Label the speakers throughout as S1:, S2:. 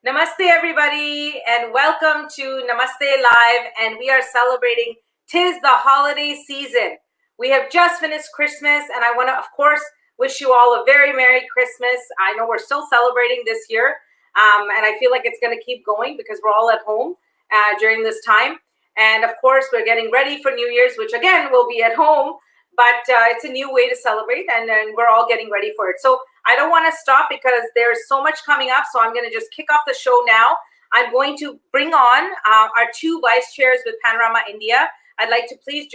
S1: Namaste, everybody, and welcome to Namaste Live. And we are celebrating "'Tis the Holiday Season." We have just finished Christmas, and I want to, of course, wish you all a very Merry Christmas. I know we're still celebrating this year, and I feel like it's going to keep going because we're all at home during this time. And of course, we're getting ready for New Year's, which again will be at home, but it's a new way to celebrate, and we're all getting ready for it. So I don't want to stop because there's so much coming up. So I'm going to just kick off the show now. I'm going to bring on our two vice chairs with Panorama India. I'd like to please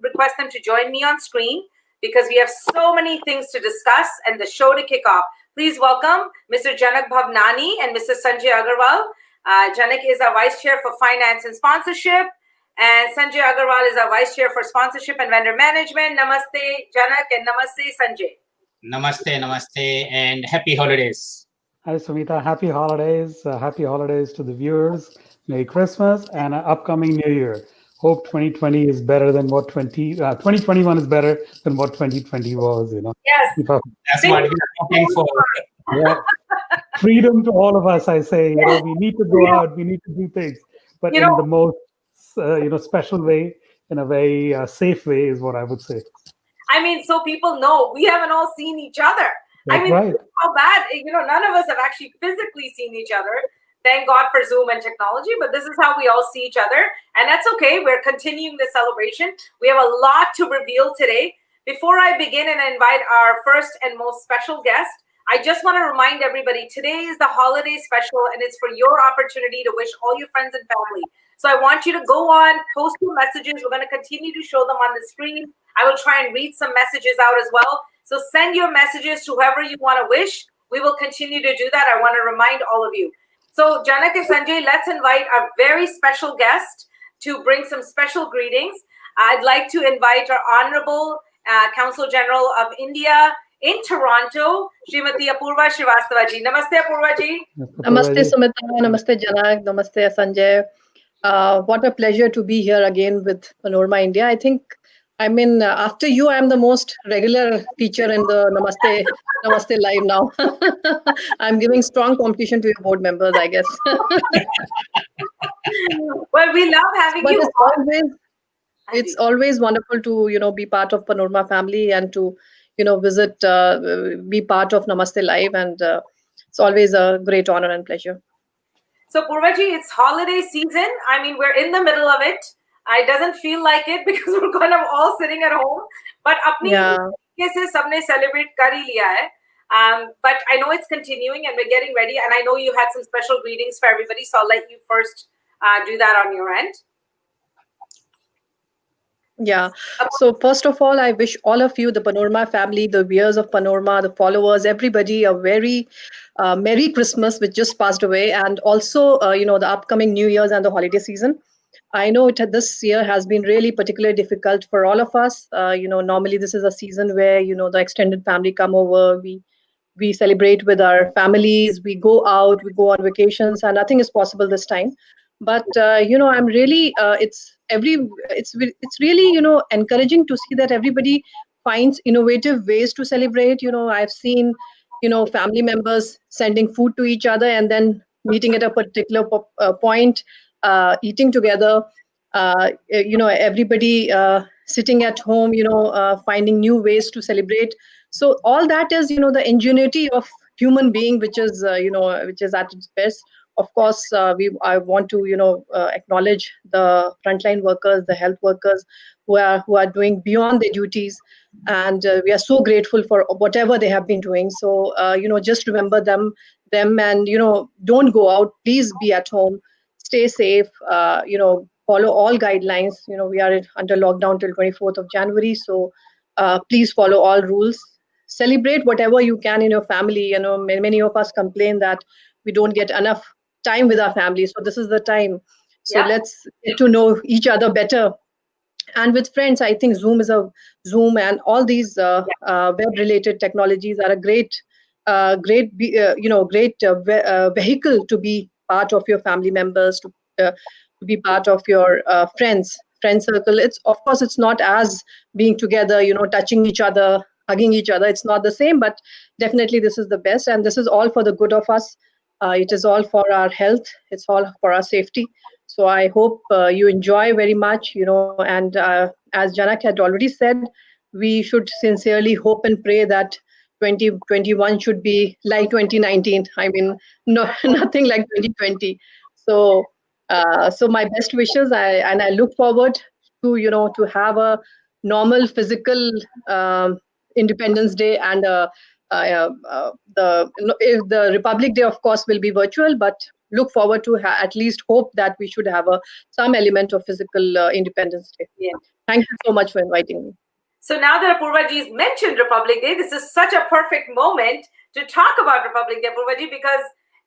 S1: request them to join me on screen because we have so many things to discuss and the show to kick off. Please welcome Mr. Janak Bhavnani and Mr. Sanjay Agarwal. Janak is our vice chair for finance and sponsorship, and Sanjay Agarwal is our vice chair for sponsorship and vendor management. Namaste, Janak, and namaste, Sanjay.
S2: Namaste, and happy holidays.
S3: Hi, Sumeeta. Happy holidays. Happy holidays to the viewers. Merry Christmas and an upcoming New Year. Hope 2020 is better than what 2021 is better than what 2020 was.
S1: Yes,
S2: that's what we're hoping for.
S3: Yeah. Freedom to all of us. I say, we need to go out. We need to do things, but in the most, special way, in a very safe way, is what I would say.
S1: I mean, so people know we haven't all seen each other.
S3: That's right.
S1: How bad, none of us have actually physically seen each other. Thank God for Zoom and technology, but this is how we all see each other. And that's okay. We're continuing the celebration. We have a lot to reveal today. Before I begin and invite our first and most special guest, I just want to remind everybody, today is the holiday special, and it's for your opportunity to wish all your friends and family. So I want you to go on, post your messages. We're going to continue to show them on the screen. I will try and read some messages out as well. So send your messages to whoever you want to wish. We will continue to do that. I want to remind all of you. So Janak and Sanjay, let's invite our very special guest to bring some special greetings. I'd like to invite our Honorable Consul General of India in Toronto, Srimati Apoorva Srivastava ji. Namaste, Apoorva ji.
S4: Namaste, Sumeeta. Namaste, Janak. Namaste, Sanjay. What a pleasure to be here again with Panorama India. After you, I'm the most regular teacher in the Namaste Live now. I'm giving strong competition to your board members, I guess.
S1: Well, we love having
S4: but
S1: you.
S4: It's always wonderful to, be part of Panorama family and to, visit, be part of Namaste Live. And it's always a great honor and pleasure.
S1: So Purvaji, it's holiday season. I mean, we're in the middle of it. It doesn't feel like it because we're kind of all sitting at home. But apni se sabne celebrate kar hi liya hai. But I know it's continuing and we're getting ready. And I know you had some special greetings for everybody. So I'll let you first do that on your end.
S4: Yeah. So first of all, I wish all of you, the Panorama family, the viewers of Panorama, the followers, everybody a very Merry Christmas, which just passed away. And also, the upcoming New Year's and the holiday season. I know this year has been really particularly difficult for all of us. Normally this is a season where, the extended family come over. We celebrate with our families. We go out, we go on vacations, and nothing is possible this time. But I'm really it's really encouraging to see that everybody finds innovative ways to celebrate. I've seen family members sending food to each other and then meeting at a particular point, eating together. Everybody sitting at home, finding new ways to celebrate. So all that is the ingenuity of human being, which is at its best. Of course, I want to acknowledge the frontline workers, the health workers who are doing beyond their duties, and we are so grateful for whatever they have been doing. So just remember them, and don't go out. Please be at home, stay safe. Follow all guidelines. We are under lockdown till 24th of January, so please follow all rules. Celebrate whatever you can in your family. Many of us complain that we don't get enough time with our family, so this is the time. So let's get to know each other better. And with friends, I think Zoom and all these web-related technologies are a great vehicle to be part of your family members, to be part of your friend circle. It's not as being together, touching each other, hugging each other. It's not the same, but definitely this is the best, and this is all for the good of us. It is all for our health. It's all for our safety. So I hope you enjoy very much, and as Janak had already said, we should sincerely hope and pray that 2021 should be like 2019. I mean, no, nothing like 2020. So, so my best wishes. I look forward to to have a normal physical Independence Day and if the Republic Day, of course, will be virtual, but look forward to at least hope that we should have some element of physical Independence Day.
S1: Yeah.
S4: Thank you so much for inviting me.
S1: So now that Apoorva ji's mentioned Republic Day, this is such a perfect moment to talk about Republic Day, Apoorva ji, because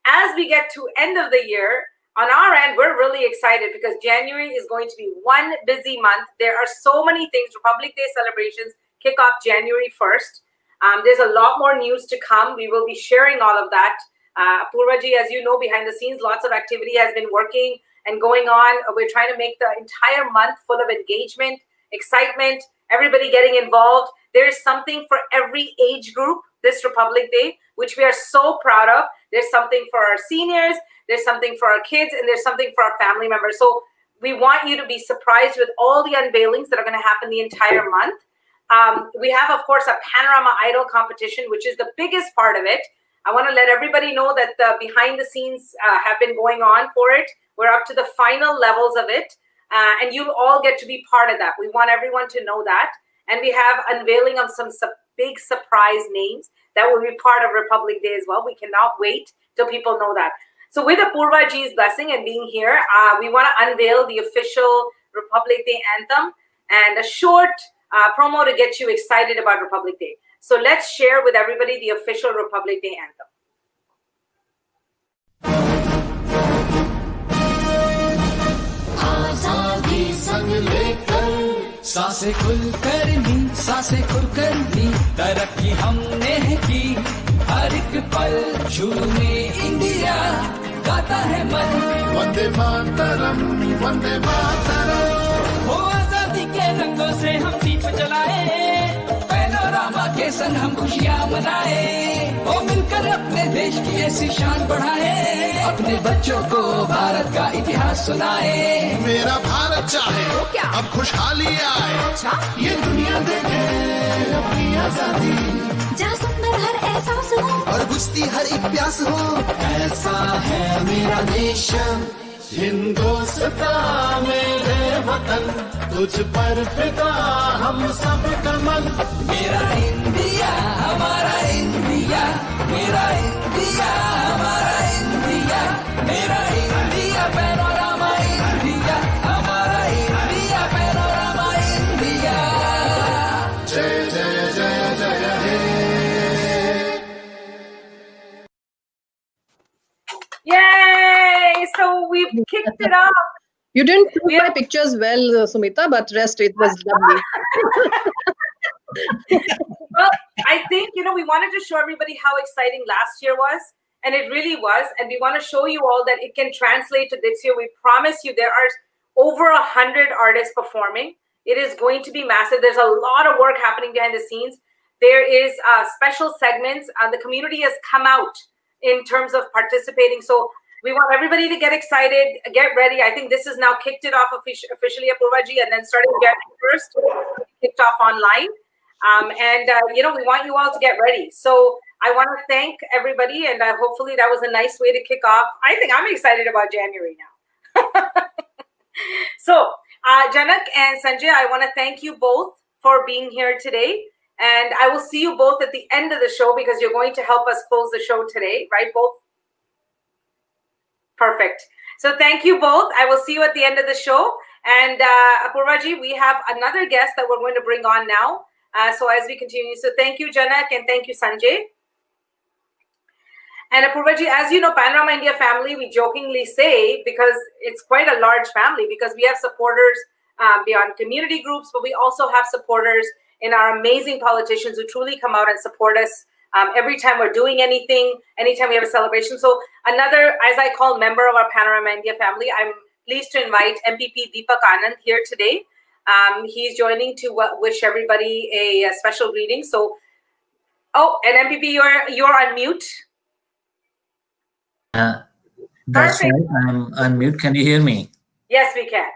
S1: as we get to end of the year, on our end, we're really excited because January is going to be one busy month. There are so many things. Republic Day celebrations kick off January 1st. There's a lot more news to come. We will be sharing all of that. Apoorva ji, as you know, behind the scenes, lots of activity has been working and going on. We're trying to make the entire month full of engagement, excitement, everybody getting involved. There is something for every age group this Republic Day, which we are so proud of. There's something for our seniors, there's something for our kids, and there's something for our family members. So we want you to be surprised with all the unveilings that are going to happen the entire month. We have, of course, a Panorama Idol competition, which is the biggest part of it. I want to let everybody know that the behind the scenes have been going on for it. We're up to the final levels of it. And you all get to be part of that. We want everyone to know that. And we have unveiling of some big surprise names that will be part of Republic Day as well. We cannot wait till people know that. So with Apoorva ji's blessing and being here, we want to unveil the official Republic Day anthem and a short promo to get you excited about Republic Day. So let's share with everybody the official Republic Day anthem.
S5: संग लेकर सांसें खुलकर ली, सांसें खुलकर ली, तरक्की हमने की हर एक पल झूमे इंडिया गाता है मन वंदे मातरम हो आजादी के रंगों से हम दीप जलाए पैनोरामा के संग हम खुशियां मनाए वो मिलकर अपने देश की ऐसी शान बढ़ाए अपने बच्चों को भारत का इतिहास सुनाए मेरा भारत चाहे अब खुशहाली आए ये दुनिया देखे अपनी आजादी
S6: जहाँ सुंदर हर एहसास हो
S5: और बुझती हर एक प्यास हो ऐसा है मेरा नेशन हिंदुस्तान मेरे वतन तुझ पर फिदा हम सब का मन मेरा इंडिया हमारा इंडिया मेरा इंडिया हमारा इंडिया मेरा इंडिया पैनोरामा इंडिया हमारा इंडिया पैनोरामा इंडिया जय जय जय जय हे
S1: Yay! So we've kicked it off.
S4: You didn't shoot my pictures well, Sumeeta, but rest it was lovely.
S1: Well, I think, we wanted to show everybody how exciting last year was, and it really was. And we want to show you all that it can translate to this year. We promise you there are over 100 artists performing. It is going to be massive. There's a lot of work happening behind the scenes. There is special segments. The community has come out in terms of participating. So we want everybody to get excited, get ready. I think this is now kicked it off officially, Apoorva ji, and then starting January 1st, kicked off online. We want you all to get ready. So I want to thank everybody, and hopefully that was a nice way to kick off. I think I'm excited about January now. So Janak and Sanjay, I want to thank you both for being here today. And I will see you both at the end of the show because you're going to help us close the show today, right? Both? Perfect. So thank you both. I will see you at the end of the show. And Apoorva ji, we have another guest that we're going to bring on now. So as we continue. So thank you, Janak, and thank you, Sanjay. And Apoorva ji, as you know, Panorama India family, we jokingly say, because it's quite a large family, because we have supporters beyond community groups, but we also have supporters in our amazing politicians who truly come out and support us every time we're doing anything, anytime we have a celebration. So another, as I call, member of our Panorama India family, I'm pleased to invite MPP Deepak Anand here today. He's joining to wish everybody a special greeting. So, and MPP, you're on mute.
S7: That's
S1: Perfect.
S7: right. I'm unmute. Can you hear me?
S1: Yes, we can.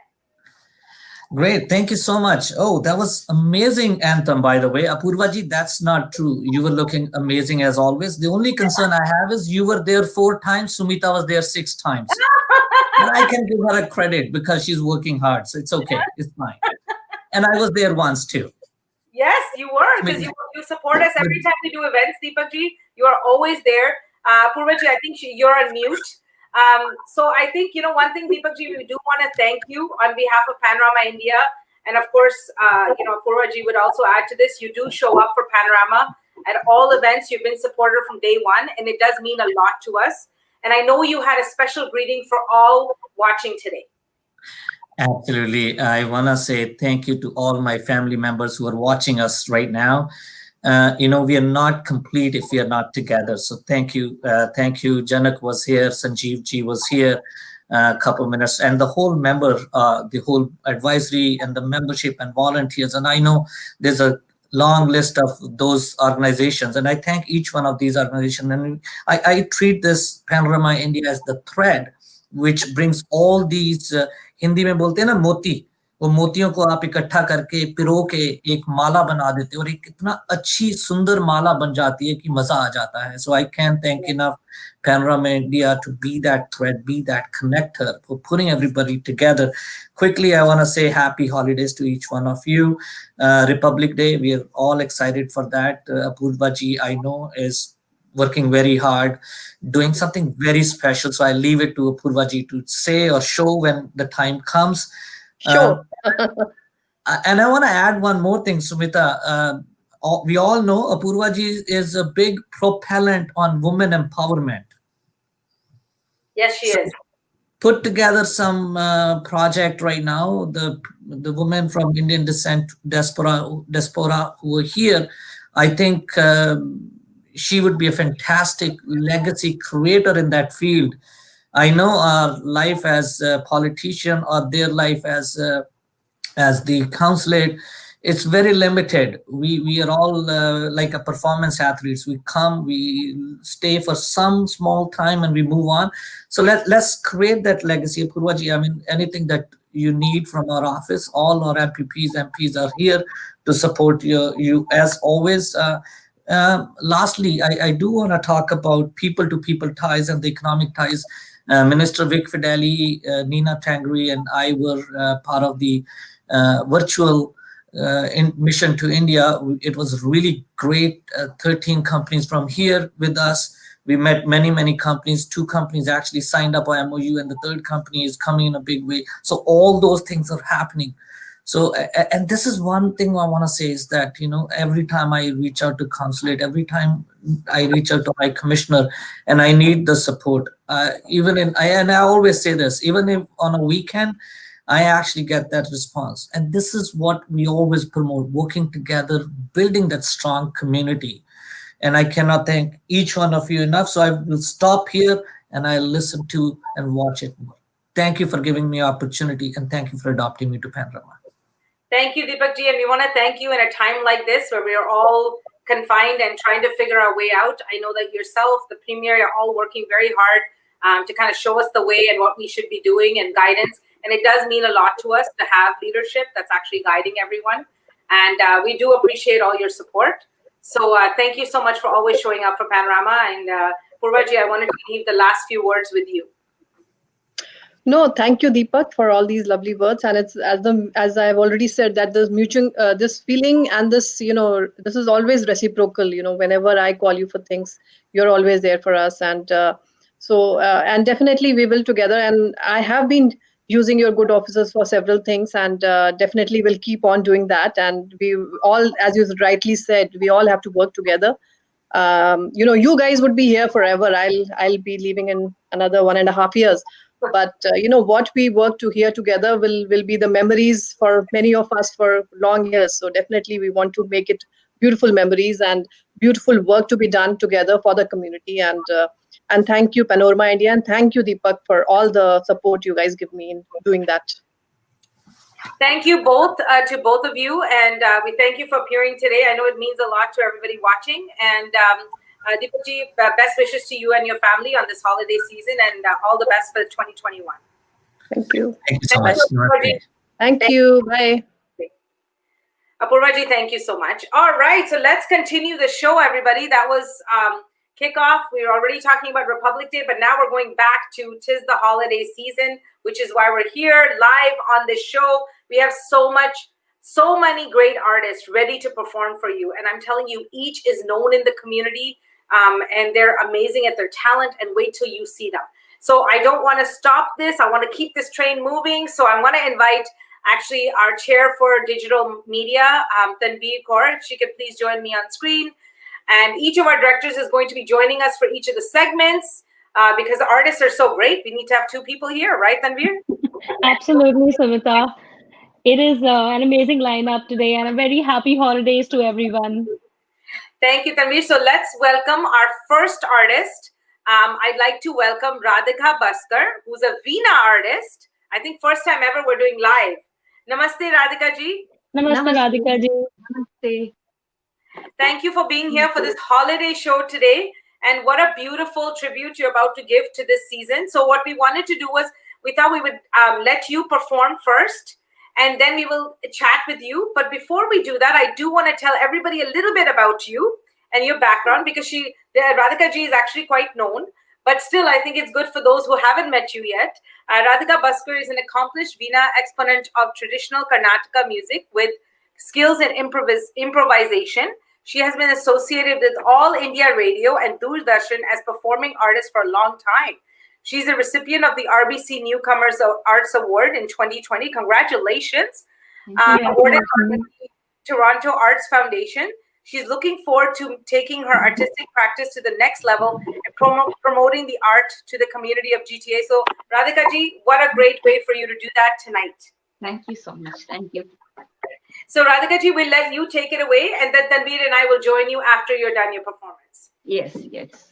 S7: Great. Thank you so much. Oh, that was amazing anthem, by the way. Apoorva ji, that's not true. You were looking amazing as always. The only concern I have is you were there 4 times. Sumeeta was there 6 times. And I can give her a credit because she's working hard. So it's okay. It's fine. And I was there once too.
S1: Yes, you were, because you support us every time we do events, Deepak ji. You are always there. Purva ji, I think you're on mute. So I think, one thing, Deepak ji, we do want to thank you on behalf of Panorama India. And of course, Purva ji would also add to this. You do show up for Panorama at all events. You've been supporter from day one, and it does mean a lot to us. And I know you had a special greeting for all watching today.
S7: Absolutely. I want to say thank you to all my family members who are watching us right now. We are not complete if we are not together. So thank you. Thank you. Janak was here. Sanjeev ji was here a couple minutes. And the whole the whole advisory and the membership and volunteers. And I know there's a long list of those organizations. And I thank each one of these organizations. And I treat this Panorama India as the thread which brings all these Hindi में बोलते हैं ना मोती, वो मोतियों को आप इकट्ठा करके पिरो के एक माला बना देते और एक कितना अच्छी सुंदर माला बन जाती है कि मजा आ जाता है. So I can't thank enough Panorama India to be that thread, be that connector for putting everybody together. Quickly, I want to say happy holidays to each one of you. Republic Day, we are all excited for that. Apoorva ji, I know, is working very hard, doing something very special. So I leave it to Apoorva ji to say or show when the time comes.
S4: Sure.
S7: And I want to add one more thing, Sumeeta. We all know Apoorva ji is a big propellant on women empowerment.
S1: Yes, she is.
S7: Put together some project right now. The women from Indian descent, diaspora who are here, I think she would be a fantastic legacy creator in that field. I know our life as a politician or their life as the consulate, it's very limited. We are all like a performance athletes. We come, we stay for some small time and we move on. So let's create that legacy. Apoorva ji, I mean, anything that you need from our office, all our MPs are here to support you as always. Lastly, I do want to talk about people-to-people ties and the economic ties. Minister Vic Fideli, Nina Tangri, and I were part of the virtual mission to India. It was really great. 13 companies from here with us. We met many companies. 2 companies actually signed up our MOU, and the 3rd company is coming in a big way. So all those things are happening. So, and this is one thing I want to say is that, every time I reach out to consulate, every time I reach out to my commissioner and I need the support, and I always say this, even if on a weekend, I actually get that response. And this is what we always promote, working together, building that strong community. And I cannot thank each one of you enough. So I will stop here and I'll listen to and watch it more. Thank you for giving me opportunity and thank you for adopting me to Panorama.
S1: Thank you, Deepak ji, and we want to thank you in a time like this where we are all confined and trying to figure our way out. I know that yourself, the Premier, you're all working very hard to kind of show us the way and what we should be doing and guidance. And it does mean a lot to us to have leadership that's actually guiding everyone. And we do appreciate all your support. So thank you so much for always showing up for Panorama. And Purva ji, I wanted to leave the last few words with you.
S4: No, thank you, Deepak, for all these lovely words. And it's as I've already said that this mutual, this feeling and this, this is always reciprocal. Whenever I call you for things, you're always there for us. And and definitely we will together. And I have been using your good offices for several things, and definitely will keep on doing that. And we all, as you rightly said, we all have to work together. You guys would be here forever. I'll be leaving in another 1.5 years. But what we work to here together will be the memories for many of us for long years. So definitely we want to make it beautiful memories and beautiful work to be done together for the community. And thank you, Panorama India, and thank you, Deepak, for all the support you guys give me in doing that.
S1: Thank you both to both of you, and we thank you for appearing today. I know it means a lot to everybody watching, and Deepaji, best wishes to you and your family on this holiday season, and all the best for 2021.
S4: Thank you.
S7: Thank you so
S1: Thank
S7: much.
S1: you, Apoorva.
S4: Thank you. Bye.
S1: Apoorva ji, thank you so much. All right, so let's continue the show, everybody. That was kickoff. We were already talking about Republic Day, but now we're going back to 'Tis the Holiday Season, which is why we're here live on this show. We have so many great artists ready to perform for you. And I'm telling you, each is known in the community, and they're amazing at their talent, and wait till you see them. So I don't want to stop this. I want to keep this train moving. So I want to invite actually our chair for digital media, Tanveer Kaur, if she could please join me on screen. And each of our directors is going to be joining us for each of the segments, because the artists are so great. We need to have 2 people here, right, Tanveer?
S8: Absolutely, Sumeeta. It is an amazing lineup today, and a very happy holidays to everyone.
S1: Thank you, Tanveer. So let's welcome our first artist. I'd like to welcome Radhika Baskar, who's a Veena artist. I think first time ever we're doing live. Namaste, Radhika ji.
S8: Namaste, Radhika ji.
S4: Namaste.
S1: Thank you for being here for this holiday show today. And what a beautiful tribute you're about to give to this season. So what we wanted to do was, we thought we would let you perform first, and then we will chat with you. But before we do that, I do want to tell everybody a little bit about you and your background, because Radhika ji is actually quite known. But still, I think it's good for those who haven't met you yet. Radhika Baskar is an accomplished Veena exponent of traditional Karnataka music with skills in improvisation. She has been associated with All India Radio and Doordarshan as performing artist for a long time. She's a recipient of the RBC Newcomers Arts Award in 2020. Congratulations. Awarded by the Toronto Arts Foundation. She's looking forward to taking her artistic practice to the next level and promoting the art to the community of GTA. So, Radhika ji, what a great way for you to do that tonight.
S9: Thank you so much. Thank you.
S1: So, Radhika ji, we'll let you take it away, and then Tanveer and I will join you after you're done your performance.
S9: Yes, yes.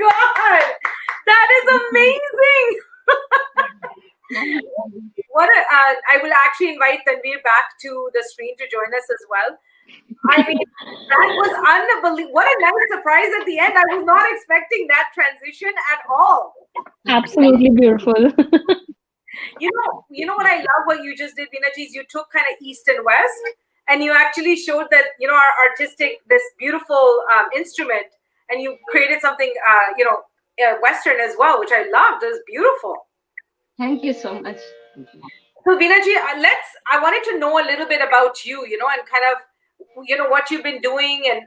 S1: God, that is amazing. What a, I will actually invite Tanveer back to the screen to join us as well. I mean, that was unbelievable. What a nice surprise at the end. I was not expecting that transition at all.
S8: Absolutely beautiful.
S1: You know what I love what you just did, Veena ji, is you took kind of east and west, and you actually showed that, our artistic, this beautiful instrument, and you created something, Western as well, which I loved. It was beautiful.
S9: Thank you so much.
S1: So Veena ji, I wanted to know a little bit about you, and kind of, what you've been doing and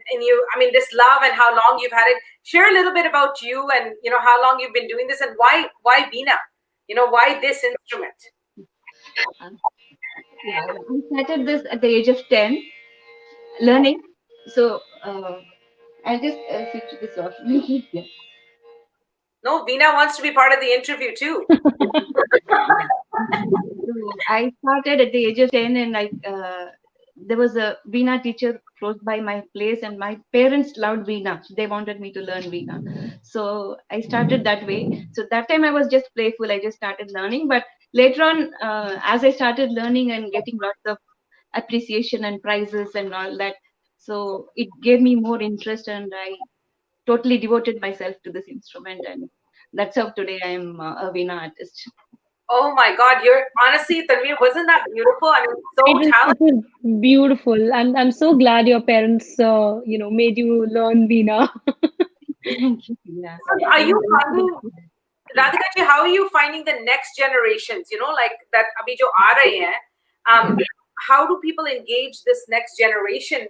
S1: this love and how long you've had it. Share a little bit about you and, how long you've been doing this and why Veena? Why this instrument?
S9: Yeah, I started this at the age of 10, learning. So I'll just switch this off. Yeah.
S1: No, Veena wants to be part of the interview too.
S9: So I started at the age of 10, and there was a Veena teacher close by my place, and my parents loved Veena. They wanted me to learn Veena. So I started that way. So that time I was just playful. I just started learning. But later on, as I started learning and getting lots of appreciation and prizes and all that, so it gave me more interest, and I totally devoted myself to this instrument. And that's how today I am a Veena artist.
S1: Oh my God, honestly, Tanveer, wasn't that beautiful? I mean, so talented.
S8: It is beautiful. I'm so glad your parents, made you learn Veena.
S9: Thank you. Yeah.
S1: Are you finding, Radhika ji, how are you finding the next generations? Like that, abhi jo aa rahe hain, how do people engage this next generation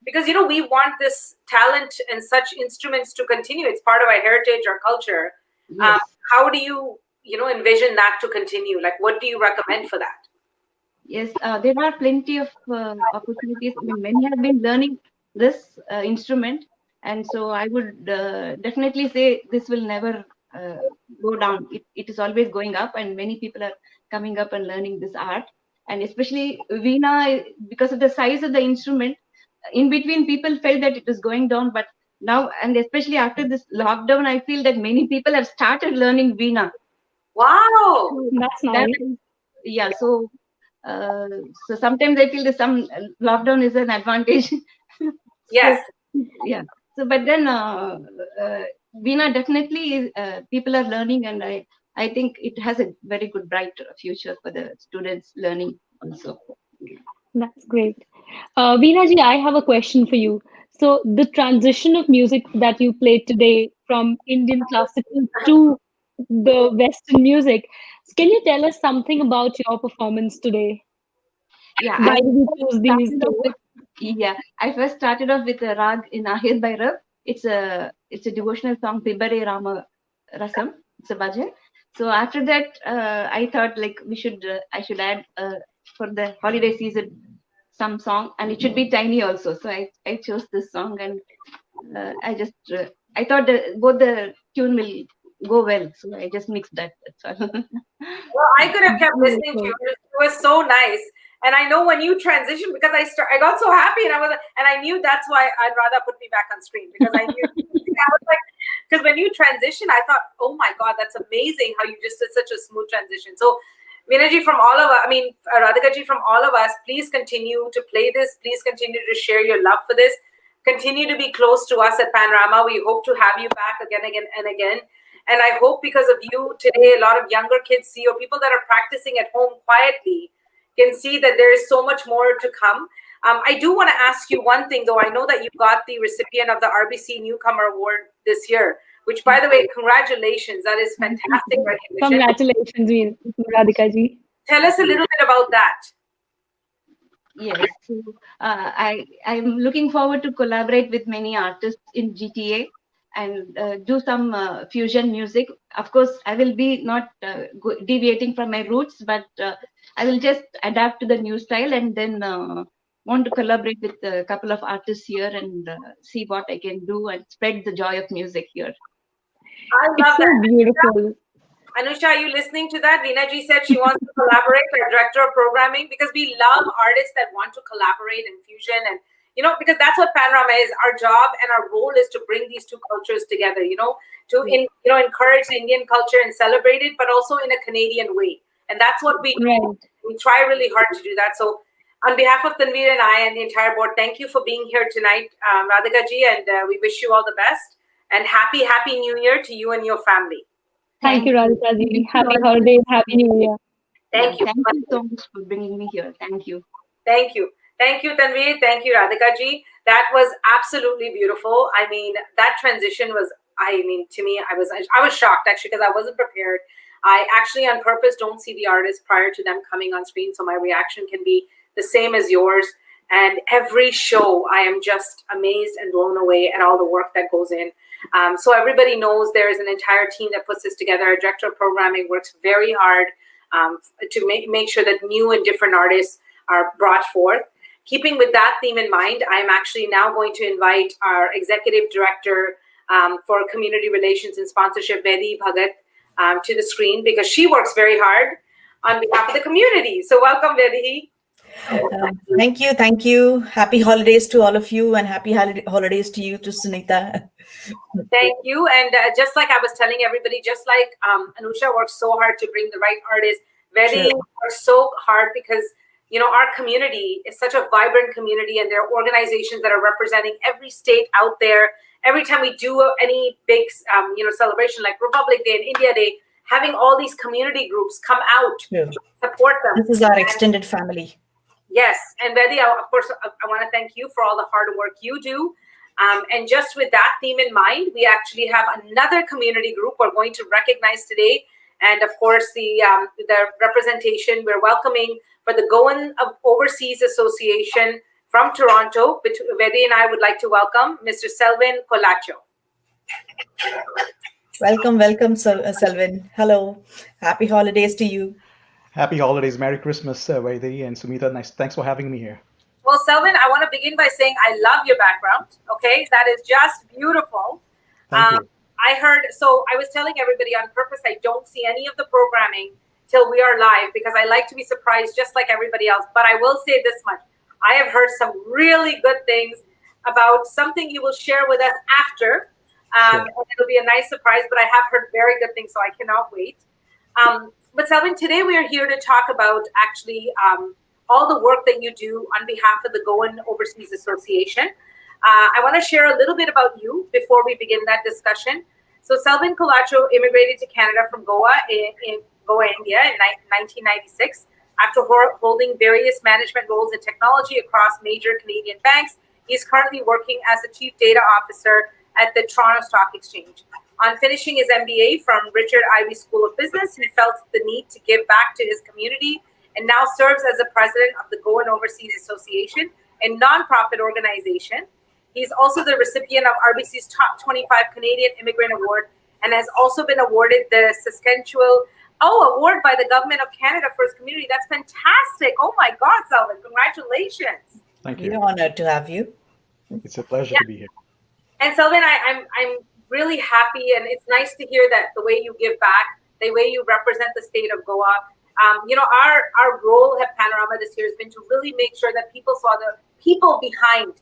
S1: because we want this talent and such instruments to continue. It's part of our heritage, our culture.
S9: Yes.
S1: How do you envision that to continue? Like, what do you recommend for that?
S9: Yes, there are plenty of opportunities. I mean, many have been learning this instrument, and so I would definitely say this will never go down. It is always going up, and many people are coming up and learning this art. And especially Veena, because of the size of the instrument, in between people felt that it was going down, but now, and especially after this lockdown, I feel that many people have started learning Veena.
S1: Wow,
S8: that's nice.
S9: Yeah, so sometimes I feel that some lockdown is an advantage.
S1: Yes.
S9: Yeah. So, but then Veena definitely people are learning, and I think it has a very good bright future for the students learning also.
S8: That's great. Veena ji, I have a question for you. So the transition of music that you played today from Indian classical to the Western music, can you tell us something about your performance today?
S9: Yeah,
S8: Why did you choose these two?
S9: I first started off with a rag in Ahir Bhairav. It's a devotional song, Pibare Rama Rasam. It's a bhajan. So after that, I thought like I should add for the holiday season some song, and it should be tiny also. So I chose this song, and I thought that both the tune will go well, so I just mixed that. That's all.
S1: Well, I could have kept listening to you. It was so nice. And I know when you transitioned, because I got so happy, and I knew that's why Radha put me back on screen, because I knew I was like, because when you transition, I thought, oh my God, that's amazing how you just did such a smooth transition. So, Veena-ji, from all of us, Radhika-ji, from all of us, please continue to play this. Please continue to share your love for this. Continue to be close to us at Panorama. We hope to have you back again and again. And I hope because of you today, a lot of younger kids see, or people that are practicing at home quietly, can see that there is so much more to come. I do want to ask you one thing, though. I know that you got the recipient of the RBC Newcomer Award this year, which, by the way, congratulations. That is fantastic recognition.
S8: Congratulations, Radhika ji.
S1: Tell us a little bit about that.
S9: Yes, so I'm looking forward to collaborate with many artists in GTA and do some fusion music. Of course, I will be not deviating from my roots, but I will just adapt to the new style, and then want to collaborate with a couple of artists here and see what I can do and spread the joy of music here.
S1: I love
S8: It's so
S1: that.
S8: beautiful.
S1: Anusha, are you listening to that? Veena-ji said she wants to collaborate with our director of programming, because we love artists that want to collaborate in fusion, and because that's what Panorama is. Our job and our role is to bring these two cultures together, to encourage the Indian culture and celebrate it, but also in a Canadian way. And that's what we do.
S8: Right.
S1: We try really hard to do that. So on behalf of Tanveer and I and the entire board, thank you for being here tonight, Radhika ji, and we wish you all the best. And happy New Year to you and your family.
S8: Thank you, Radhika ji. Happy holidays, Happy New Year.
S1: Thank you.
S9: Thank you so much for bringing me here. Thank you.
S1: Thank you. Thank you, Tanveer. Thank you, Radhika ji. That was absolutely beautiful. I mean, that transition was, to me, I was shocked actually, because I wasn't prepared. I actually on purpose don't see the artists prior to them coming on screen, so my reaction can be the same as yours. And every show, I am just amazed and blown away at all the work that goes in. So everybody knows there is an entire team that puts this together. Our director of programming works very hard to make sure that new and different artists are brought forth. Keeping with that theme in mind, I'm actually now going to invite our executive director for community relations and sponsorship, Veena Bhagat, to the screen, because she works very hard on behalf of the community. So welcome, Veena.
S10: Thank you. Happy holidays to all of you, and happy holidays to you, to Sumeeta.
S1: Thank you. And just like I was telling everybody, just like Anusha works so hard to bring the right artists, Veena works so hard because our community is such a vibrant community, and there are organizations that are representing every state out there. Every time we do any big celebration like Republic Day and India Day, having all these community groups come out to support them.
S10: This is our extended family.
S1: Yes, and Veena, of course, I want to thank you for all the hard work you do. And just with that theme in mind, we actually have another community group we're going to recognize today. And of course, the representation we're welcoming for the Goan Overseas Association from Toronto. Veena and I would like to welcome Mr. Selwyn Collaco.
S10: Welcome, Selwyn. Hello. Happy holidays to you.
S11: Happy holidays. Merry Christmas, Veena and Sumeeta. Thanks for having me here.
S1: Well, Selwyn, I want to begin by saying I love your background. Okay, that is just beautiful.
S11: Thank you.
S1: I was telling everybody on purpose, I don't see any of the programming till we are live, because I like to be surprised just like everybody else. But I will say this much. I have heard some really good things about something you will share with us after. And it'll be a nice surprise, but I have heard very good things, so I cannot wait. But Selwyn, today we are here to talk about actually all the work that you do on behalf of the Goan Overseas Association. I want to share a little bit about you before we begin that discussion. So Selwyn Collaco immigrated to Canada from Goa in Goa, India in 1996. After holding various management roles in technology across major Canadian banks, he's currently working as the Chief Data Officer at the Toronto Stock Exchange. On finishing his MBA from Richard Ivey School of Business, he felt the need to give back to his community and now serves as the president of the Goan Overseas Association, a non-profit organization. He's also the recipient of RBC's Top 25 Canadian Immigrant Award and has also been awarded the Saskatchewan Oh, award by the Government of Canada for his community. That's fantastic. Oh my God, Selwyn, congratulations.
S11: Thank you.
S10: We're honored to have you.
S11: It's a pleasure to be here.
S1: And Selwyn, I'm really happy, and it's nice to hear that the way you give back, the way you represent the state of Goa. Our role at Panorama this year has been to really make sure that people saw the people behind,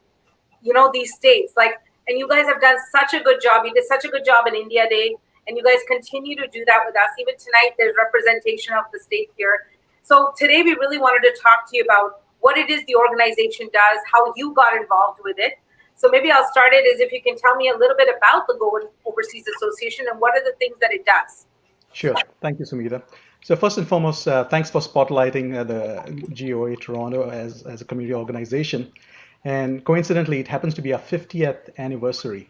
S1: these states. And you guys have done such a good job. You did such a good job in India Day, and you guys continue to do that with us. Even tonight, there's representation of the state here. So today, we really wanted to talk to you about what it is the organization does, how you got involved with it. So maybe I'll start it as if you can tell me a little bit about the Goan Overseas Association and what are the things that it does.
S11: Sure. Thank you, Sumeeta. So first and foremost, thanks for spotlighting the GOA Toronto as a community organization. And coincidentally, it happens to be our 50th anniversary.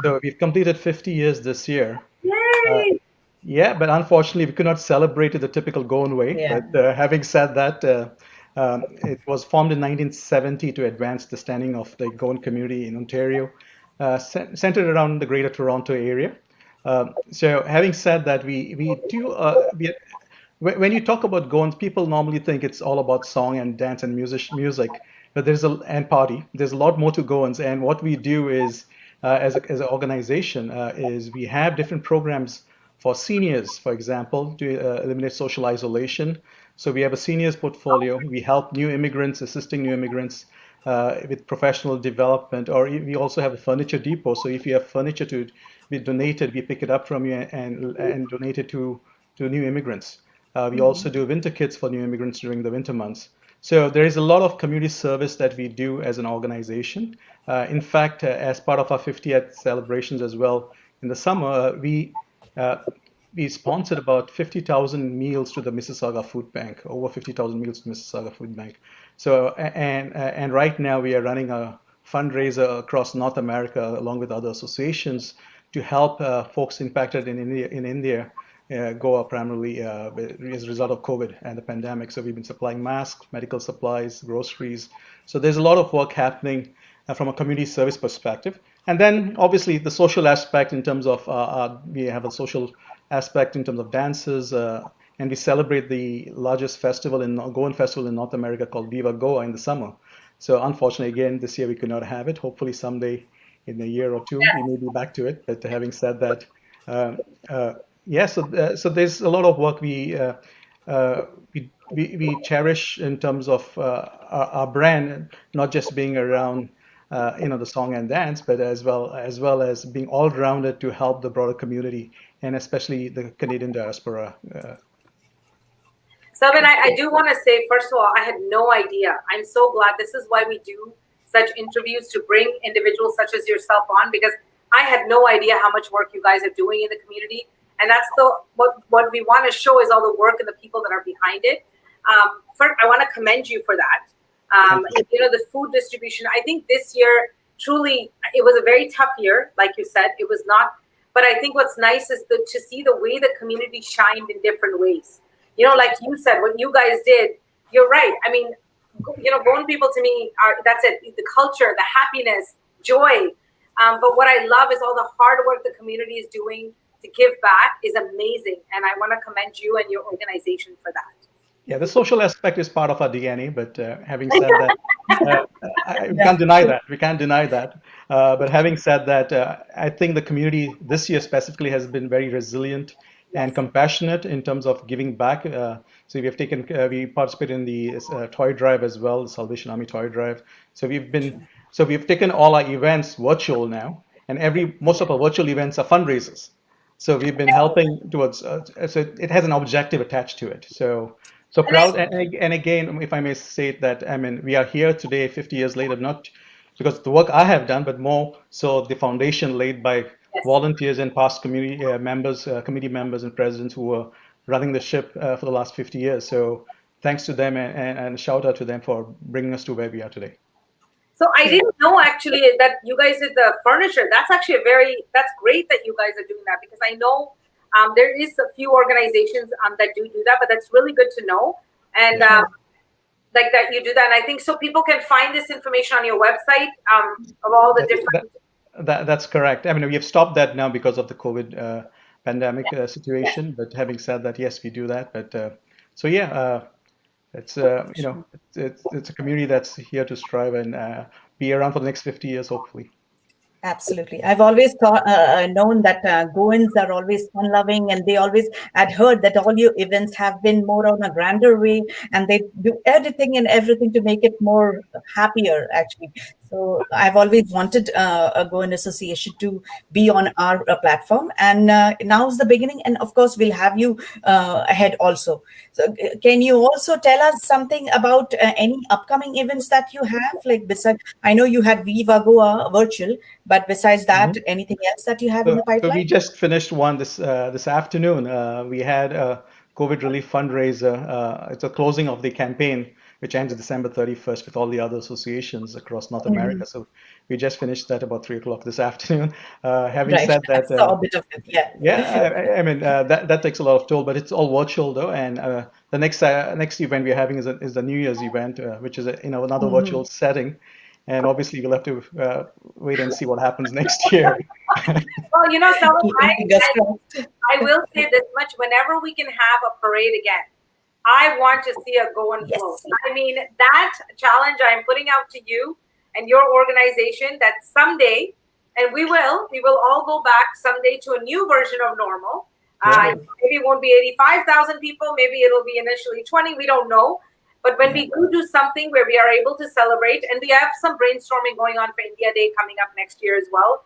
S11: So we've completed 50 years this year.
S1: Yay!
S11: Yeah, but unfortunately, we could not celebrate it the typical Goan way.
S10: Yeah.
S11: But having said that, it was formed in 1970 to advance the standing of the Goan community in Ontario, centered around the Greater Toronto area. So having said that, when you talk about Goans, people normally think it's all about song and dance and music, but and party. There's a lot more to Goans, and what we do is, as an organization, is we have different programs for seniors, for example, to eliminate social isolation. So we have a seniors portfolio. We help new immigrants, assisting new immigrants with professional development, or we also have a furniture depot. So if you have furniture to be donated, we pick it up from you and donate it to new immigrants. We also do winter kits for new immigrants during the winter months. So there is a lot of community service that we do as an organization. In fact, as part of our 50th celebrations as well, in the summer, we sponsored about 50,000 meals to the Mississauga Food Bank, over 50,000 meals to the Mississauga Food Bank. So, and right now we are running a fundraiser across North America along with other associations to help folks impacted in India, Goa primarily as a result of COVID and the pandemic. So we've been supplying masks, medical supplies, groceries. So there's a lot of work happening from a community service perspective. And then obviously the social aspect in terms of, we have a social aspect in terms of dances, and we celebrate the largest Goan festival in North America called Viva Goa in the summer. So unfortunately, again, this year we could not have it. Hopefully someday in a year or two, we may be back to it. But having said that, so there's a lot of work we cherish in terms of our brand, not just being around the song and dance, but as well as being all rounded to help the broader community and especially the Canadian diaspora.
S1: Selwyn, I do want to say, first of all, I had no idea. I'm so glad. This is why we do such interviews, to bring individuals such as yourself on, because I had no idea how much work you guys are doing in the community. And that's what we want to show is all the work and the people that are behind it. First, I want to commend you for that. The food distribution, I think this year, truly, it was a very tough year. Like you said, it was not. But I think what's nice is to see the way the community shined in different ways. Like you said, what you guys did, you're right. I mean, Goan people to me that's it. The culture, the happiness, joy. But what I love is all the hard work the community is doing to give back is amazing. And I want to commend you and your organization for that.
S11: Yeah, the social aspect is part of our DNA, but having said that, we can't deny that. We can't deny that. But having said that, I think the community this year specifically has been very resilient and compassionate in terms of giving back. So we participated in the toy drive as well, the Salvation Army toy drive. So we've taken all our events virtual now, and most of our virtual events are fundraisers. So we've been helping towards. So it has an objective attached to it. So proud, and again, if I may say that, I mean, we are here today, 50 years later, not because of the work I have done, but more so the foundation laid by volunteers and past community members, committee members and presidents who were running the ship for the last 50 years. So thanks to them and a shout out to them for bringing us to where we are today.
S1: So I didn't know actually that you guys did the furniture. That's actually that's great that you guys are doing that, because I know there is a few organizations that do that, but that's really good to know. And like that you do that. And I think so people can find this information on your website of all the different.
S11: That's correct. I mean, we have stopped that now because of the COVID pandemic situation. But having said that, yes, we do that. But so yeah, it's it's a community that's here to strive and be around for the next 50 years, hopefully.
S10: Absolutely. I've always known that Goans are always fun-loving, and they always had heard that all your events have been more on a grander way, and they do everything and everything to make it more happier, actually. So I've always wanted a Goan association to be on our platform, and now's the beginning. And of course, we'll have you ahead also. So can you also tell us something about any upcoming events that you have? Like, besides, I know you had Viva Goa virtual, but besides that, anything else that you have in the
S11: So we
S10: pipeline?
S11: just finished one this afternoon. We had a COVID relief fundraiser. It's a closing of the campaign, which ends December 31st with all the other associations across North America. So we just finished that about 3 o'clock this afternoon. Having
S10: Right.
S11: said
S10: I
S11: that,
S10: saw a bit of it. Yeah.
S11: yeah, I mean that takes a lot of toll, but it's all virtual though. And the next event we're having is the New Year's event, which is another virtual setting. And obviously, we'll have to wait and see what happens next year.
S1: Well, Selwyn,
S10: Fingers crossed.
S1: I will say this much: whenever we can have a parade again, I want to see a Goan float. I mean, that challenge I'm putting out to you and your organization, that someday, and we will all go back someday to a new version of normal. Maybe it won't be 85,000 people. Maybe it'll be initially 20. We don't know. But when we do something where we are able to celebrate, and we have some brainstorming going on for India Day coming up next year as well.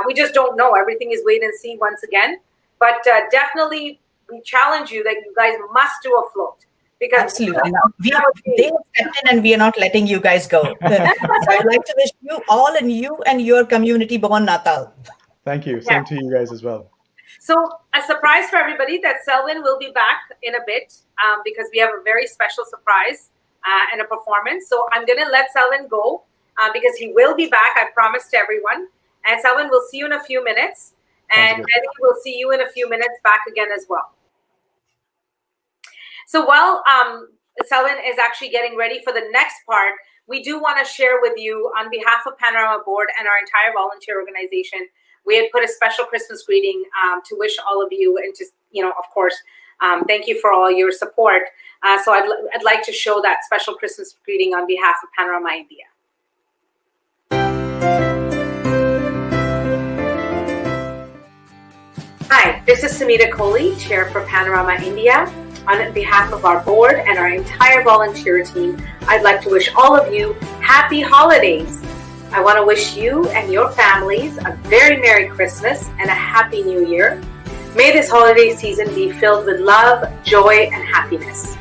S1: We just don't know. Everything is wait and see once again. But definitely, we challenge you that you guys must do a float. Because
S10: absolutely, they have stepped in, and we are not letting you guys go. So I'd like to wish you all, and you and your community, Bon Natal.
S11: Thank you. Same to you guys as well.
S1: So a surprise for everybody that Selwyn will be back in a bit because we have a very special surprise and a performance. So I'm going to let Selwyn go because he will be back, I promise to everyone. And Selwyn, we'll see you in a few minutes. And Radhika will see you in a few minutes back again as well. So while Selwyn is actually getting ready for the next part, we do want to share with you on behalf of Panorama Board and our entire volunteer organization, we had put a special Christmas greeting to wish all of you and to, of course, thank you for all your support. So I'd like to show that special Christmas greeting on behalf of Panorama India. Hi, this is Sumeeta Kohli, Chair for Panorama India. On behalf of our board and our entire volunteer team, I'd like to wish all of you happy holidays. I want to wish you and your families a very Merry Christmas and a Happy New Year. May this holiday season be filled with love, joy, and happiness.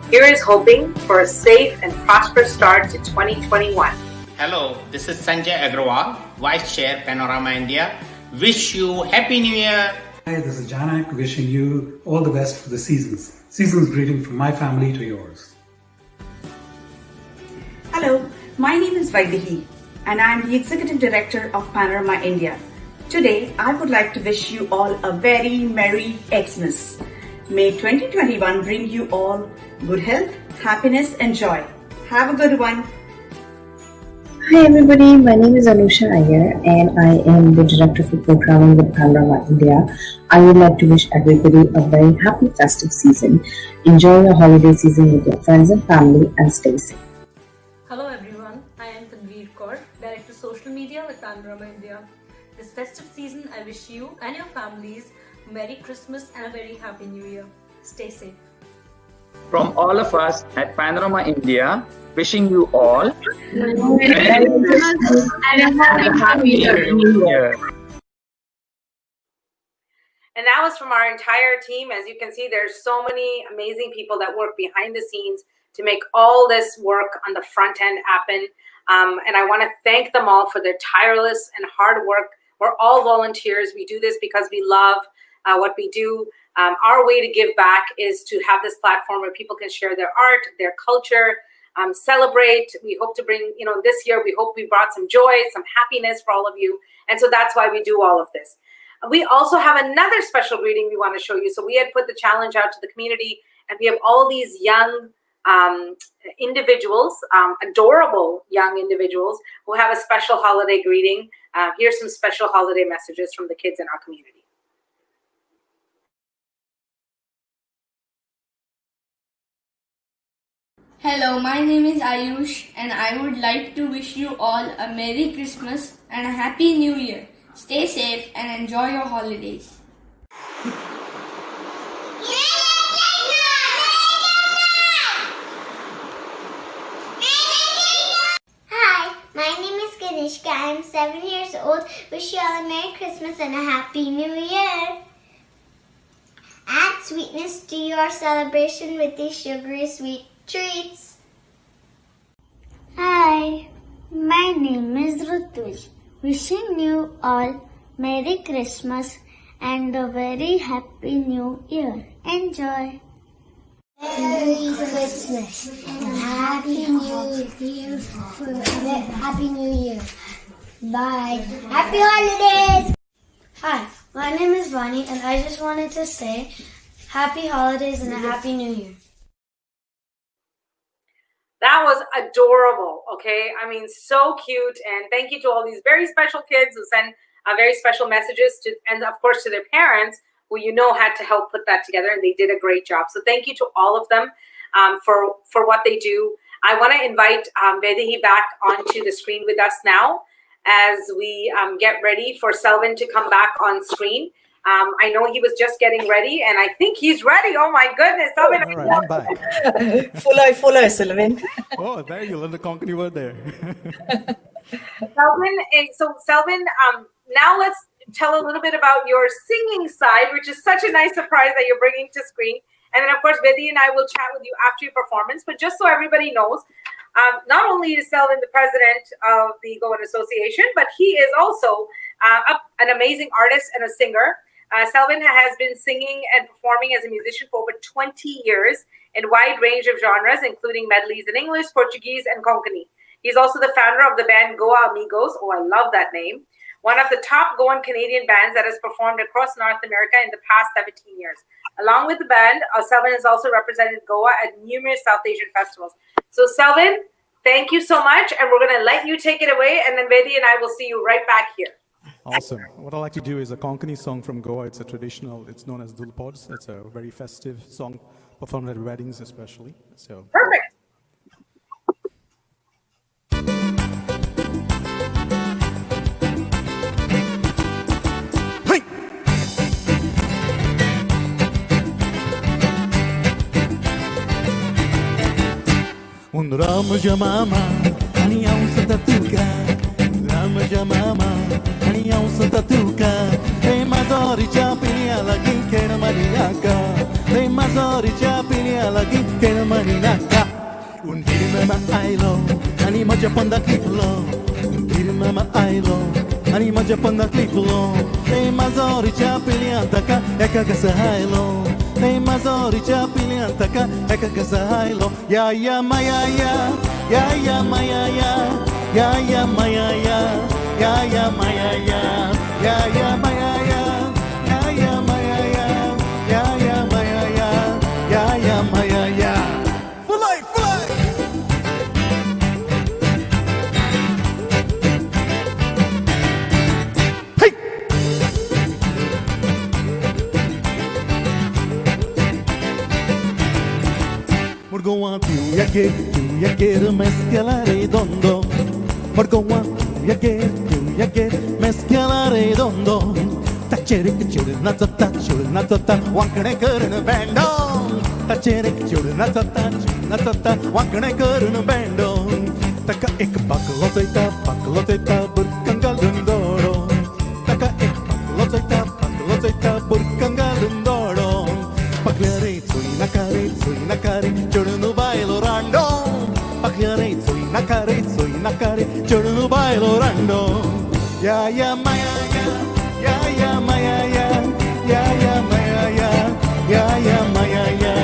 S1: Here is hoping for a safe and prosperous start to 2021.
S2: Hello, this is Sanjay Agrawal, Vice Chair, Panorama India. Wish you Happy New Year.
S12: Hi, this is Janak, wishing you all the best for the seasons. Season's greeting from my family to yours.
S13: Hello, my name is Vaidehi, and I am the Executive Director of Panorama India. Today, I would like to wish you all a very Merry Xmas. May 2021 bring you all good health, happiness, and joy. Have a good one.
S14: Hi everybody, my name is Anusha Iyer and I am the Director for Programming with Panorama India. I would like to wish everybody a very happy festive season. Enjoy your holiday season with your friends and family and stay safe.
S15: Hello everyone, I am Tanveer Kaur, Director Social Media with Panorama India. This festive season, I wish you and your families Merry Christmas and a very Happy New Year. Stay safe.
S16: From all of us at Panorama India, wishing you all
S15: Merry Christmas and a Happy New Year.
S1: And that was from our entire team. As you can see, there's so many amazing people that work behind the scenes to make all this work on the front end happen. And I want to thank them all for their tireless and hard work. We're all volunteers. We do this because we love what we do. Our way to give back is to have this platform where people can share their art, their culture, celebrate. We hope to bring, this year, we hope we brought some joy, some happiness for all of you. And so that's why we do all of this. We also have another special greeting we want to show you. So we had put the challenge out to the community, and we have all these young individuals, adorable young individuals who have a special holiday greeting. Here's some special holiday messages from the kids in our community.
S17: Hello, my name is Ayush and I would like to wish you all a Merry Christmas and a Happy New Year. Stay safe and enjoy your holidays.
S18: Hi, my name is Kanishka. I am 7 years old. Wish you all a Merry Christmas and a Happy New Year. Add sweetness to your celebration with these sugary sweet treats. Hi, my name is Rutuj. Wishing you all Merry Christmas and a very Happy New Year. Enjoy. Merry Christmas and Happy New Year. Happy New Year. Bye. Happy holidays.
S19: Hi, my name is Vani and I just wanted to say Happy Holidays and a Happy New Year.
S1: That was adorable, okay? I mean, so cute. And thank you to all these very special kids who send very special messages to, and of course to their parents, who had to help put that together, and they did a great job. So thank you to all of them for what they do. I want to invite Vedahi back onto the screen with us now as we get ready for Selwyn to come back on screen. I know he was just getting ready, and I think he's ready. Oh my goodness, Selwyn!
S20: All right, I'm back.
S10: Fuller, Selwyn.
S20: Oh, there you learned the Konkani word there.
S1: Selwyn, now let's tell a little bit about your singing side, which is such a nice surprise that you're bringing to screen. And then, of course, Vidhi and I will chat with you after your performance. But just so everybody knows, not only is Selwyn the president of the Goan Association, but he is also an amazing artist and a singer. Selwyn has been singing and performing as a musician for over 20 years in a wide range of genres, including medleys in English, Portuguese, and Konkani. He's also the founder of the band Goa Amigos. Oh, I love that name. One of the top Goan Canadian bands that has performed across North America in the past 17 years. Along with the band, Selwyn has also represented Goa at numerous South Asian festivals. So Selwyn, thank you so much, and we're going to let you take it away, and then Vedi and I will see you right back here.
S20: Awesome. What I like to do is a Konkani song from Goa. It's a traditional, it's known as Dulpods. It's a very festive song performed at weddings especially. So
S1: perfect.
S21: Rama Jamama, Anião Santa Tuca, Rama Jamama, Anião Santa Tuca, tem Mazori Chapini Alagin, Kena Maniaka, tem Mazori Chapini Alagin, Kena Maninaka, Undirima Ailo, Anima Japanda Kiplo, Undirima Ailo, Anima Japanda Kiplo, tem Mazori Chapini Antaka, Eka Gasahailo. Hey Mazori Chapini Antaka, Eka Gasahailo, Ya Ya Maya Ya, Ya Ya Maya Ya, Ya Ya Maya Ya, Ya Ya Maya Ya, Ya Ya Maya Ya, Ya Ya Maya Ya, Ya Ya Maya Ya, Ya Ya Maya Ya. Fulai, fulai. Morgoan tu yaker mezcla redondo. Morgoan tu yaker mezcla redondo. Tachere kchur natata wankne karun bando. Tachere kchur natata wankne karun bando. Taka ek paklo teta burkangal dundoro. Taka ek paklo teta burkangal dundoro. Pagliare sui nakare, giorno bailo rando. Pagliare sui nakare, giorno bailo rando. Ya ya maya ya, ya ya maya ya, ya ya maya ya, ya ya maya ya,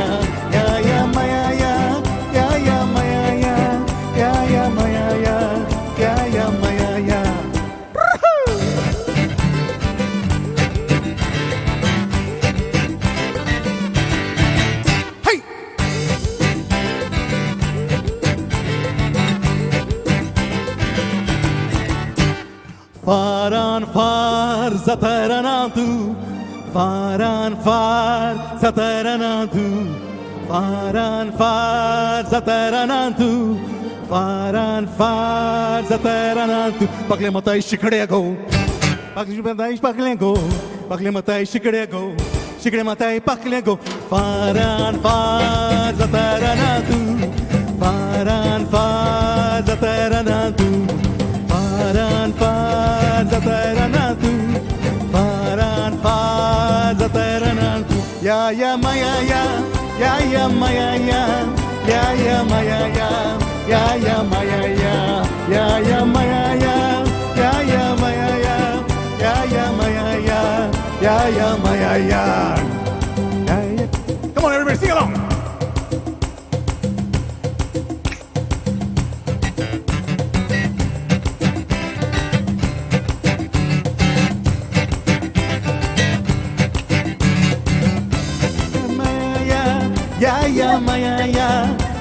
S21: ya ya maya ya, ya ya maya ya, ya ya maya ya, ya ya maya ya. Faran far zataranatu, faran far zataranatu, Faran far zataranantu. Faran far zataranantu. Pakle matai shikade go. Pakle matai pakle go. Pakle matai shikade go. Shikade matai pakle go. Faran far zataranantu. Faran far zataranantu. Faran far zataranantu. Faran far zataranantu. Ya maya ya maya ya maya ya maya ya maya ya maya ya maya ya. Come on, everybody, sing along. Ya maya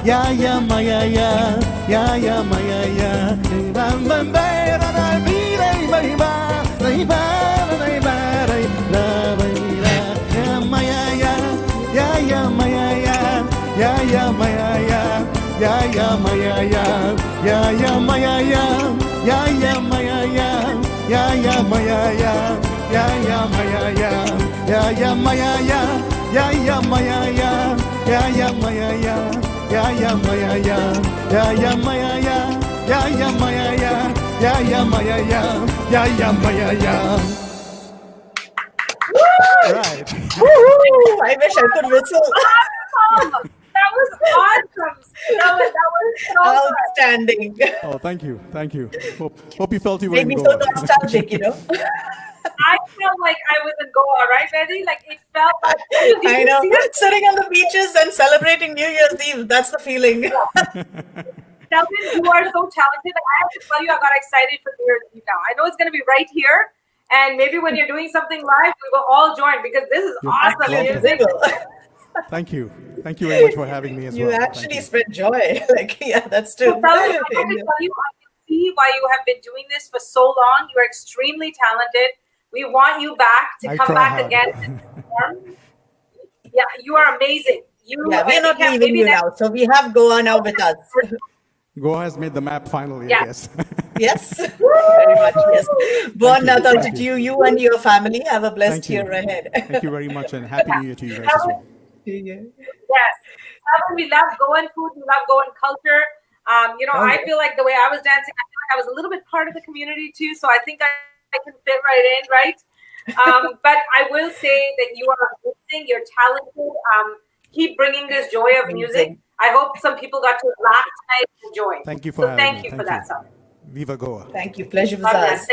S21: ya maya ya maya ya. Bam bam ba ra ra bi ra ba ra ba ra ba ra ba ra. Ya maya ya maya ya maya ya maya ya maya ya maya ya maya ya maya ya maya ya maya ya maya ya maya ya maya ya maya ya maya ya. Right.
S10: Woo-hoo! I wish I could whistle.
S1: Awesome. That was awesome. That was so
S10: outstanding.
S21: Oh, thank you. Hope you felt you were
S10: Made
S21: in
S10: me
S21: Goa.
S10: so nostalgic,
S1: I felt like I was in Goa, right, Betty? Like it felt like
S10: I know. Sitting on the beaches and celebrating New Year's Eve. That's the feeling.
S1: Selwyn, you are so talented. I have to tell you, I got excited for New Year's Eve now. I know it's going to be right here. And maybe when you're doing something live, we will all join because this is awesome music.
S21: Thank you. Thank you very much for having me as well.
S10: You actually spread joy. That's true.
S1: So, Selwyn, I have to tell you, I can see why you have been doing this for so long. You are extremely talented. We want you back to come back hard. Again and perform. Yeah, you are amazing.
S10: We're not leaving you now. So we have Goa now with us.
S21: Goa has made the map finally, I guess.
S10: Yes, very much. Yes. Bon Natal to you and your family. Have a blessed year ahead.
S21: Thank you very much, and Happy New Year to you guys as well.
S1: Yes. We love Goan food. We love Goan culture. I feel like the way I was dancing, I feel like I was a little bit part of the community too. So I think I can fit right in, right? But I will say that you are amazing. You're talented. Keep bringing this joy of music. I hope some people got to laugh tonight and enjoy.
S21: Thank you for having
S1: thank
S21: me.
S1: you for that, Sam.
S21: Viva Goa.
S10: Thank you. Pleasure was ours.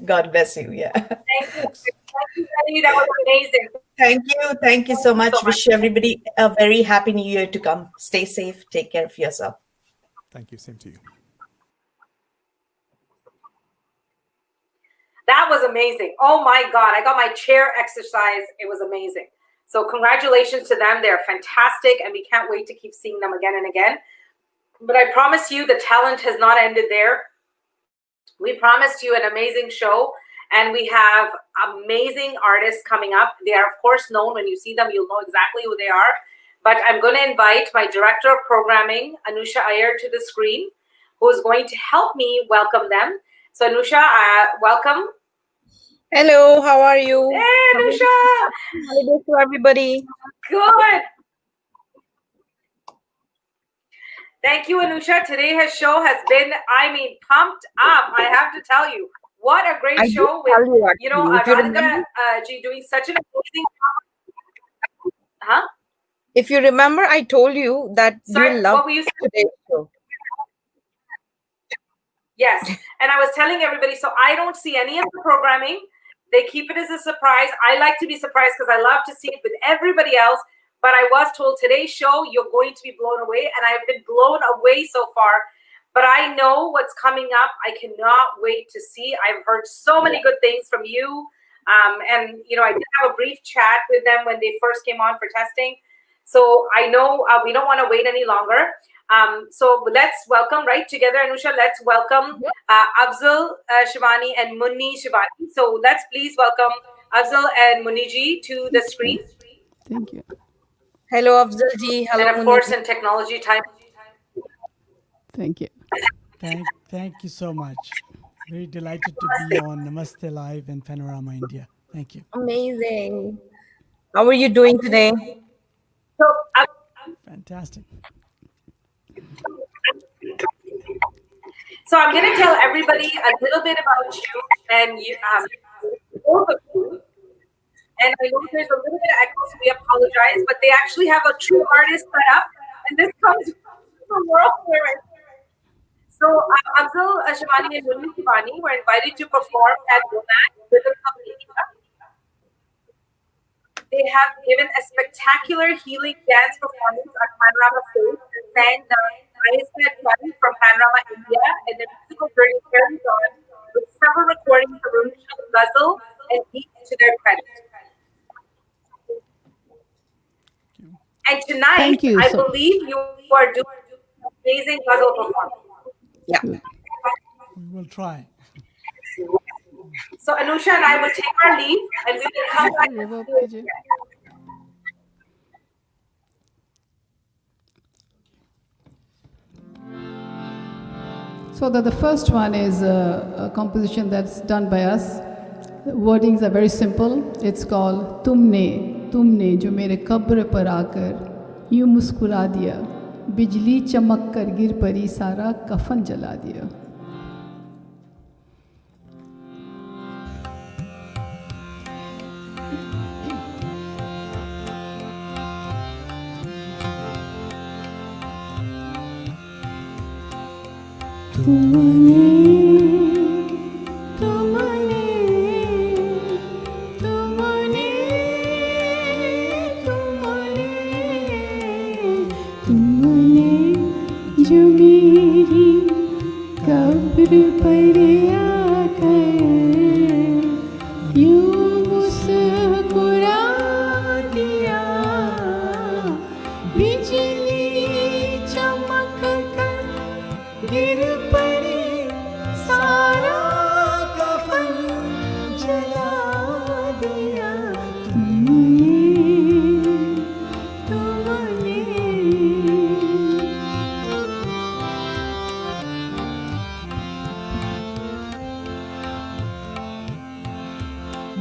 S10: God bless you. Yeah.
S1: Thank you. Thank you, Betty. That was amazing.
S10: Thank you. Thank you so much. Wish everybody a very happy new year to come. Stay safe. Take care of yourself.
S21: Thank you. Same to you.
S1: That was amazing. Oh my God. I got my chair exercise. It was amazing. So congratulations to them. They're fantastic. And we can't wait to keep seeing them again and again. But I promise you the talent has not ended there. We promised you an amazing show. And we have amazing artists coming up. They are, of course, known. When you see them, you'll know exactly who they are. But I'm going to invite my director of programming, Anusha Iyer, to the screen, who is going to help me welcome them. So, Anusha, welcome.
S3: Hello, how are you?
S1: Hey, Anusha.
S3: Holidays to everybody.
S1: Good. Thank you, Anusha. Today's show has been, pumped up. I have to tell you. What a great show with, Radhika doing such an amazing job. Huh?
S3: If you remember, I told you that you love today's show.
S1: Yes. And I was telling everybody, so I don't see any of the programming. They keep it as a surprise. I like to be surprised because I love to see it with everybody else. But I was told today's show, you're going to be blown away. And I've been blown away so far. But I know what's coming up. I cannot wait to see. I've heard so many good things from you. And, I did have a brief chat with them when they first came on for testing. So I know we don't want to wait any longer. So let's welcome right together, Anusha. Let's welcome Afzal Subhani and Munni Subhani. So let's please welcome Afzal and Munni ji to the screen.
S22: Thank you.
S3: Hello, Afzal ji. Hello,
S1: And of course, in technology time.
S6: Thank you. Thank you so much. Very delighted to be on Namaste Live in Panorama India. Thank you.
S3: Amazing. How are you doing today?
S6: Fantastic.
S1: So I'm going to tell everybody a little bit about you and both of you. And I know there's a little bit of echo, so we apologize, but they actually have a true artist set up, and this comes from world right here. So Afzal, Subhani, and Munni were invited to perform at Goan Rhythm Club India. They have given a spectacular healing dance performance on Panorama stage and sang the Iyer from Panorama India, and their musical journey carries on with several recordings of Ghazal and each to their credit. And tonight, I believe you are doing an amazing Ghazal performance.
S3: Yeah.
S6: We will try.
S1: So Anusha and I will take our leave and we will come back.
S6: So the first one is a composition that's done by us. The wordings are very simple. It's called तुमने जो मेरे कब्र पर आकर यूं मुस्कुरा दिया, बिजली चमक कर गिर पड़ी, सारा कफन जला दिया.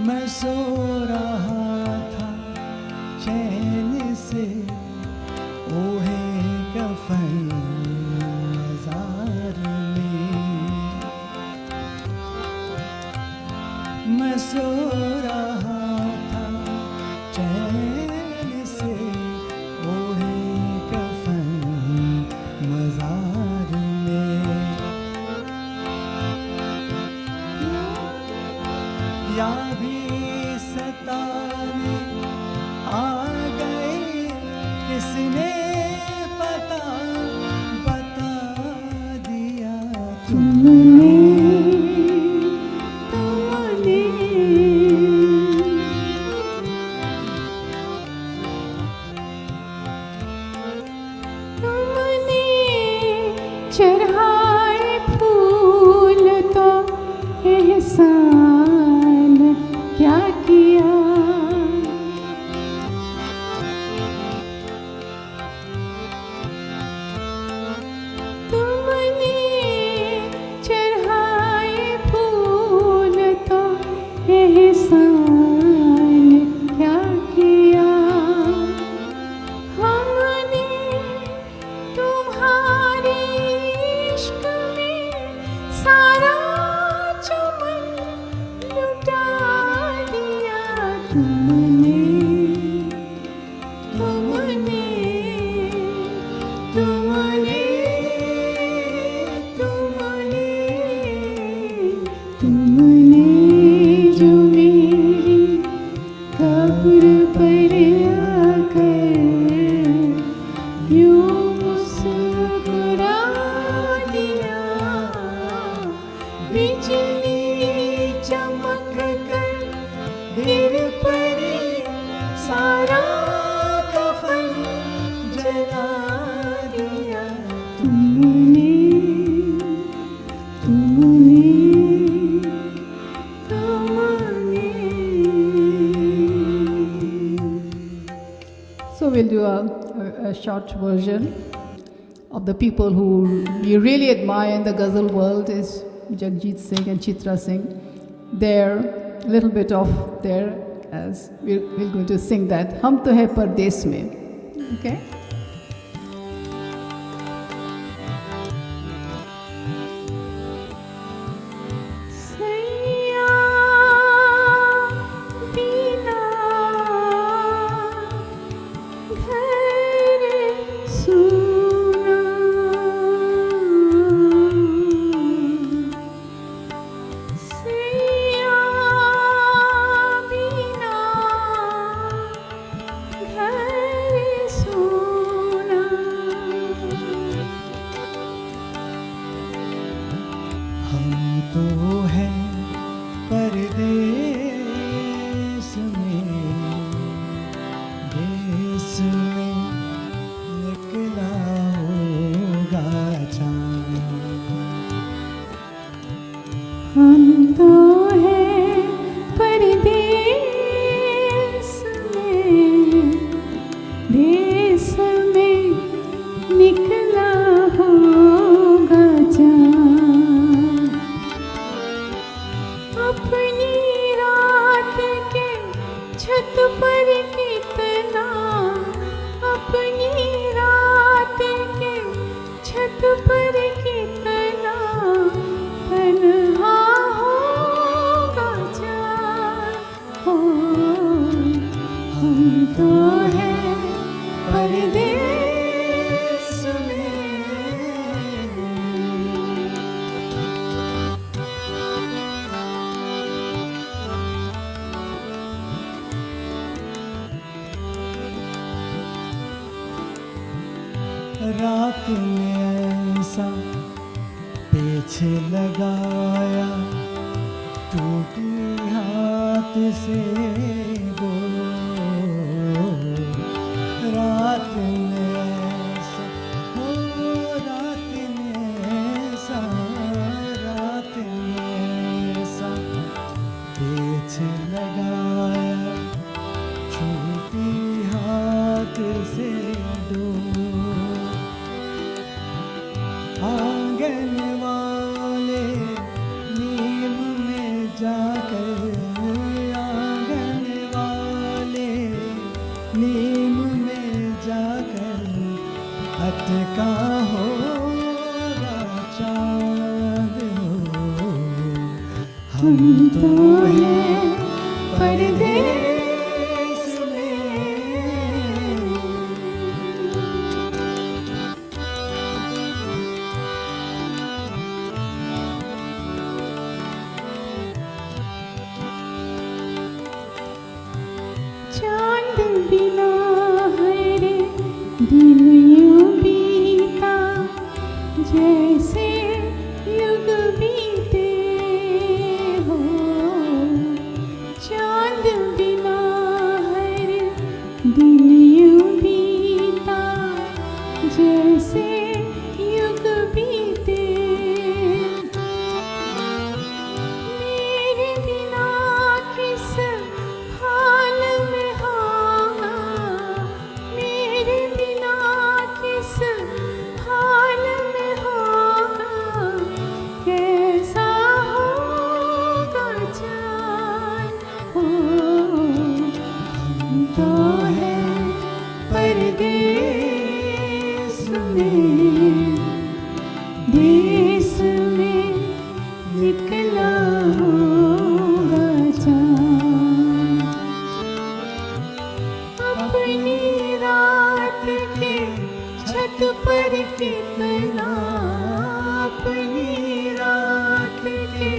S6: मैं सो रहा था चैन से, ओहे कफन मज़ार में. मैं सो रहा था चैन से, ओहे कफन मज़ार में. या भी सताने आ गए, किसने पता बता दिया तुमने. चढ़ाए फूल तो एहसान क्या किया. तुमने चढ़ाए फूल तो एहसान क्या किया. हमने तुम्हारे इश्क में सारा चमन लुटा दिया. तुमने तुमने तुमने तुमने तुमने जो मेरी कब्र पर आकर यूं मुस्कुरा दिया, बिजली चमक कर गिर पड़ी, सारा कफन जला दिया. तुमने तुमने तुमने. So we we'll do a short version of the people who we really admire in the Ghazal world is Jagjit Singh and Chitra Singh. There, a little bit of there, as we're going to sing that. Hum to hai pardes mein. Okay?
S21: रात ने ऐसा पेच लगाया टूटी हाथ से दो रात ने ऐसा हो रात ने ऐसा पेच लगाया टूटी हाथ से दो आंगन वाले नीम में जाकर आंगन वाले नीम में जाकर अटका होगा चाँद हो हम तो हैं परदेस में
S5: चांद बिना हर दिन यूं बीता जैसे युग बीते हो चांद बिना हर दिन यूं बीता जैसे युग बीते मेरे बिना किस हाल में होगा मेरे बिना किस हाल में होगा कैसा होगा जान हो हम तो हैं परदेस में देश में निकला होगा जान अपनी रात के छत पर कितना अपनी रात के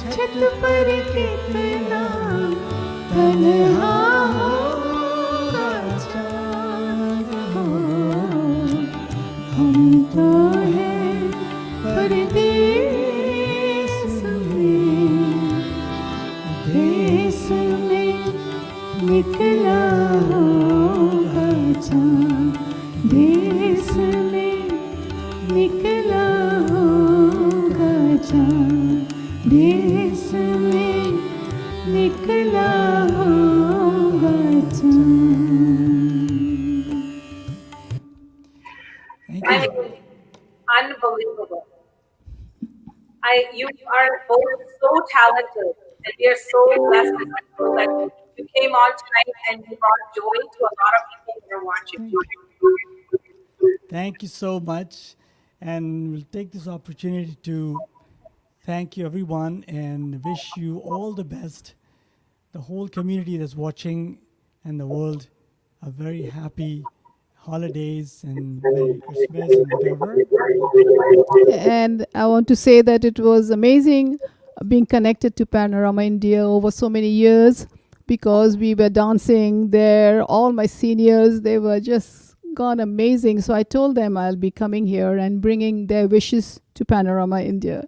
S5: छत पर कितना तन्हा होगा चाँद हो हम तो हैं परदेस में देश में निकला होगा चाँद देश में निकला होगा चाँद देश में निकला होगा चाँद
S1: You are both so talented, and we are so blessed and grateful that you came on tonight and you brought joy to a lot of people who are watching.
S7: Thank you so much. And we'll take this opportunity to thank you, everyone, and wish you all the best. The whole community that's watching and the world a very happy holidays and Merry Christmas and whatever.
S6: And I want to say that it was amazing being connected to Panorama India over so many years, because we were dancing there. All my seniors, they were just gone amazing. So I told them I'll be coming here and bringing their wishes to Panorama India.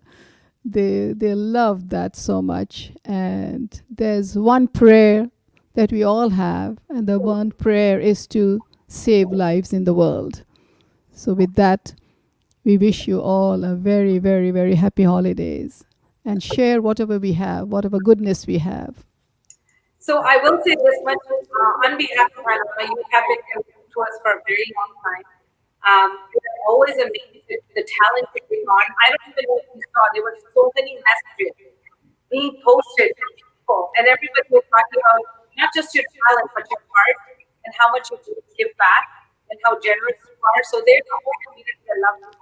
S6: They love that so much. And there's one prayer that we all have, and the one prayer is to save lives in the world. So with that, we wish you all a very, very, very happy holidays, and share whatever we have, whatever goodness we have.
S1: So I will say this much, on behalf of Radhika, you have been committed to us for a very long time. You're always amazing, the talent that you're on. I don't even know if you saw, there were so many messages being posted from people, and everybody was talking about not just your talent, but your heart, and how much you give back, and how generous you are. So there's a whole community that loves you.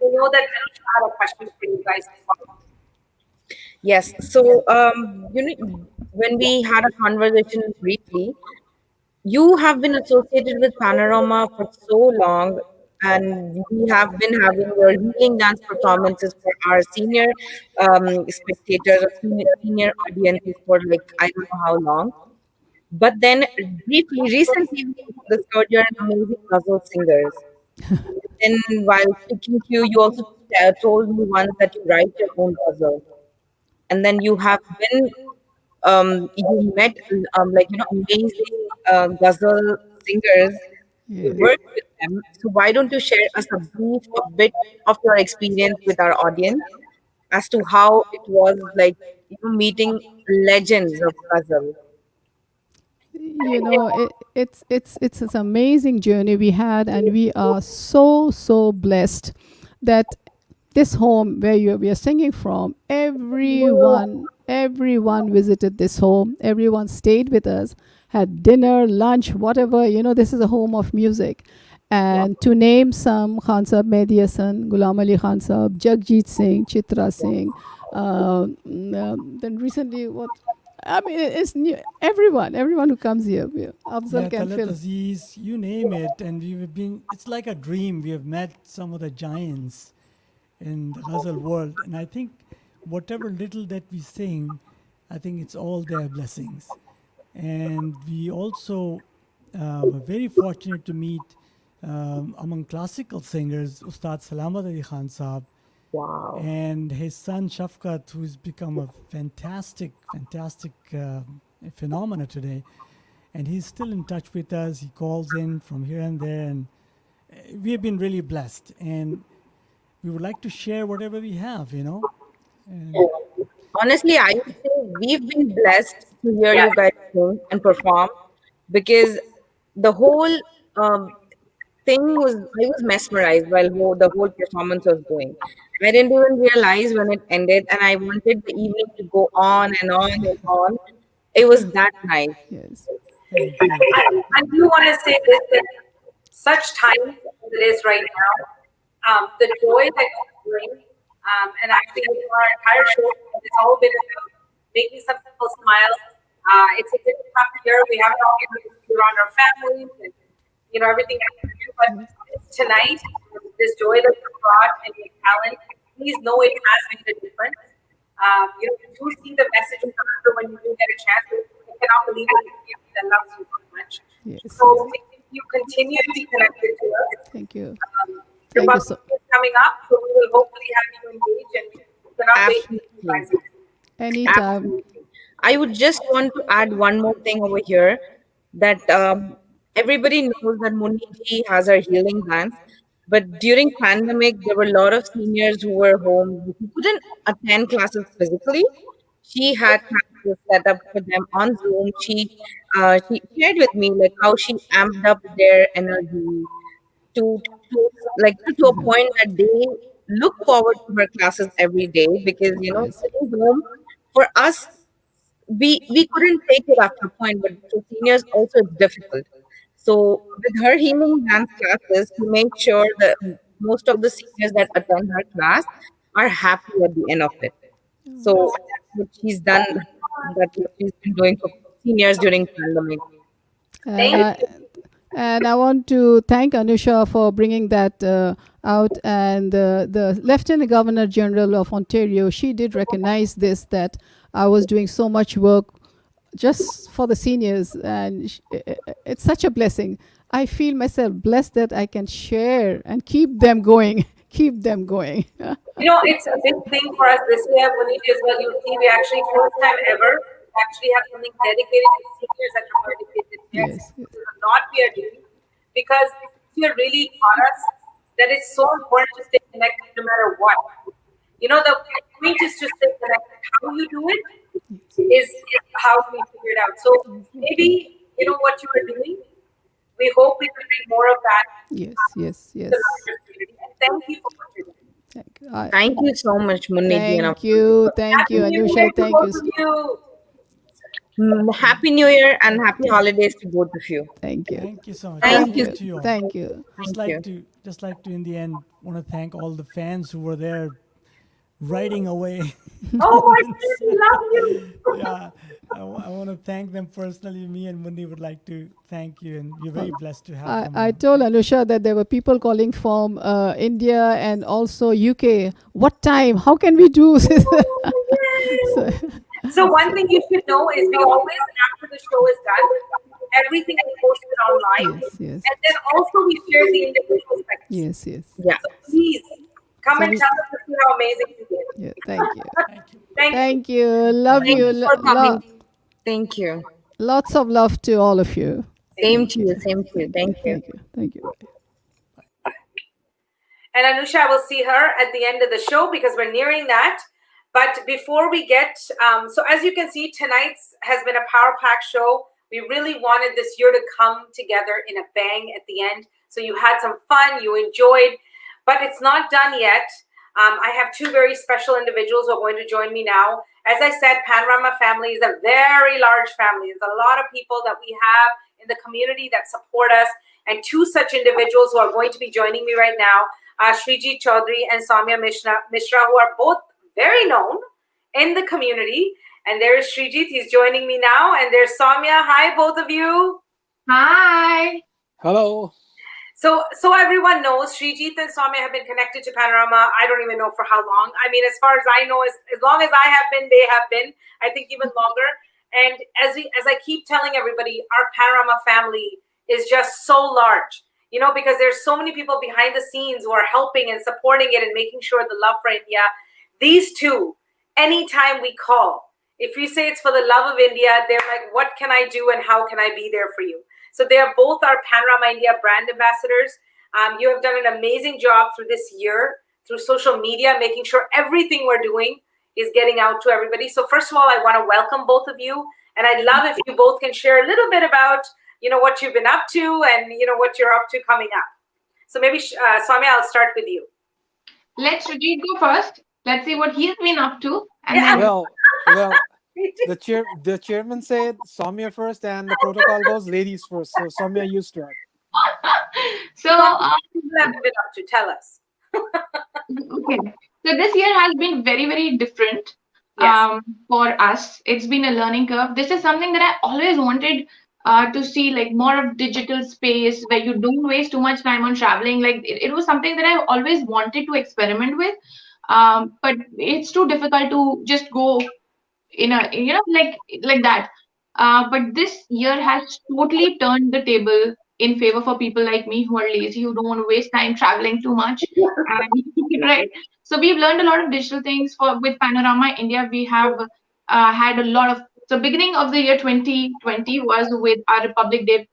S1: We know that Anusha had a question for you guys as well.
S3: Yes. So, when we had a conversation briefly, you have been associated with Panorama for so long, and we have been having your healing dance performances for our senior spectators or senior audiences for like I don't know how long. But then briefly, recently, we discovered you're an amazing Ghazal singers. Then while speaking to you, you also told me once that you write your own Ghazal. And then you have been you met amazing ghazal singers. You worked with them. So why don't you share us a bit of your experience with our audience as to how it was like meeting legends of ghazal?
S6: It's an amazing journey we had, and we are so blessed that this home where we are singing from, everyone visited this home. Everyone stayed with us, had dinner, lunch, whatever. This is a home of music. And to name some, Khan Sahab, Mehdi Hasan, Ghulam Ali Khan Sahab, Jagjit Singh, Chitra Singh, then recently it's new. Everyone who comes here, Afzal can fill.
S7: Aziz, you name it, and it's like a dream. We have met some of the giants in the Ghazal world, and I think whatever little that we sing, I think it's all their blessings. And we also were very fortunate to meet among classical singers Ustad Salamat Ali Khan Sahab.
S3: Wow.
S7: And his son Shafqat, who's become a fantastic phenomena today. And he's still in touch with us. He calls in from here and there, and we have been really blessed. And we would like to share whatever we have, And
S3: honestly, I would say we've been blessed to hear you guys sing and perform, because the whole thing was, I was mesmerized while the whole performance was going. I didn't even realize when it ended, and I wanted the evening to go on and on and on. It was that nice.
S6: Yes.
S1: I do want to say this, that such time as it is right now, the joy that you bring, and actually our entire show, it's all been about making some people smile. It's a bit tough year. We haven't all been able to be around our families and everything that we do, but tonight, this joy that you brought and your talent, please know it has made a difference. You do see the message come through when you do get a chance. I cannot believe it. That loves you so much.
S6: Yes.
S1: So you continue to be connected to us.
S6: Thank you.
S1: Your
S6: Thank you so.
S1: is coming up, so we will hopefully have you engaged, and we cannot wait to see you guys.
S6: Anytime.
S3: I would just want to add one more thing over here, that everybody knows that Munni ji has her healing dance, but during pandemic there were a lot of seniors who were home who couldn't attend classes physically. She had classes set up for them on Zoom. She shared with me like how she amped up their energy to to a point that look forward to her classes every day because, sitting home for us, we couldn't take it after a point, but for seniors also it's difficult. So with her healing dance classes, we make sure that most of the seniors that attend her class are happy at the end of it. So that's what she's done. That's what she's been doing for seniors during pandemic.
S6: And I want to thank Anusha for bringing that out. And the Lieutenant Governor General of Ontario, she did recognize this, that I was doing so much work just for the seniors. And it's such a blessing. I feel myself blessed that I can share and keep them going. Keep them going.
S1: It's a big thing for us this year, Munni, as well. You see, we actually, first time ever, actually have something dedicated to seniors at our dedicated years. This is a lot we are doing because this year really taught us that it's so important to stay connected no matter what. The point is to stay connected. How you do it is how we figure it out. So maybe, what you are doing, we hope we can bring more of that.
S6: Yes.
S1: And thank you for what you're doing.
S3: Thank you so much, Munni.
S6: Thank you, Anusha. Thank you.
S3: Happy New Year and happy holidays to both of you.
S6: Thank you.
S7: Thank you so much.
S3: Thank you.
S7: To you all.
S6: Thank you.
S7: Just like to in the end want to thank all the fans who were there writing away.
S1: Oh my goodness, we love you.
S7: Yeah, I want to thank them personally. Me and Munni would like to thank you, and we're very blessed to have them.
S6: I told Anusha that there were people calling from India and also UK. What time? How can we do?
S1: So one thing you should know is we always, after the show is done, everything is posted online.
S6: Yes.
S1: And then also we share the individual sections.
S6: Yes.
S3: Yeah.
S1: So please come and tell us how amazing you did.
S6: Yeah, thank you.
S1: Thank
S6: you. Love
S3: Thank
S6: you.
S3: you for coming. Thank you.
S6: Lots of love to all of you.
S3: Same to you. Thank you.
S6: Thank you.
S1: And Anusha, I will see her at the end of the show because we're nearing that. But before we get, so as you can see, tonight's has been a power pack show. We really wanted this year to come together in a bang at the end. So you had some fun, you enjoyed, but it's not done yet. I have two very special individuals who are going to join me now. As I said, Panorama family is a very large family. There's a lot of people that we have in the community that support us. And two such individuals who are going to be joining me right now, Srijit Chaudhary and Soumya Mishra, who are both very known in the community. And there's Srijit, he's joining me now. And there's Soumya. Hi, both of you.
S4: Hi.
S22: Hello.
S1: So everyone knows Srijit and Soumya have been connected to Panorama. I don't even know for how long. I mean, as far as I know, as long as I have been, they have been. I think even longer. And as I keep telling everybody, our Panorama family is just so large. Because there's so many people behind the scenes who are helping and supporting it and making sure the love for India. These two, anytime we call, if we say it's for the love of India, they're like, what can I do and how can I be there for you? So they are both our Panorama India brand ambassadors. You have done an amazing job through this year, through social media, making sure everything we're doing is getting out to everybody. So first of all, I want to welcome both of you. And I'd love if you both can share a little bit about, what you've been up to and, what you're up to coming up. So maybe, Soumya, I'll start with you.
S4: Let Srijit go first. Let's see what he's been up to. And then
S22: Well, the chairman said Soumya first, and the protocol goes ladies first. So Soumya, you start.
S1: So what have you been up to? Tell us.
S4: Okay. So this year has been very, very different for us. It's been a learning curve. This is something that I always wanted to see, like more of digital space where you don't waste too much time on traveling. Like it was something that I always wanted to experiment with. But it's too difficult to just go in a, like that. But this year has totally turned the table in favor for people like me who are lazy, who don't want to waste time traveling too much. Right. So we've learned a lot of digital things with Panorama India. We have had a lot of, so beginning of the year 2020 was with our Republic Day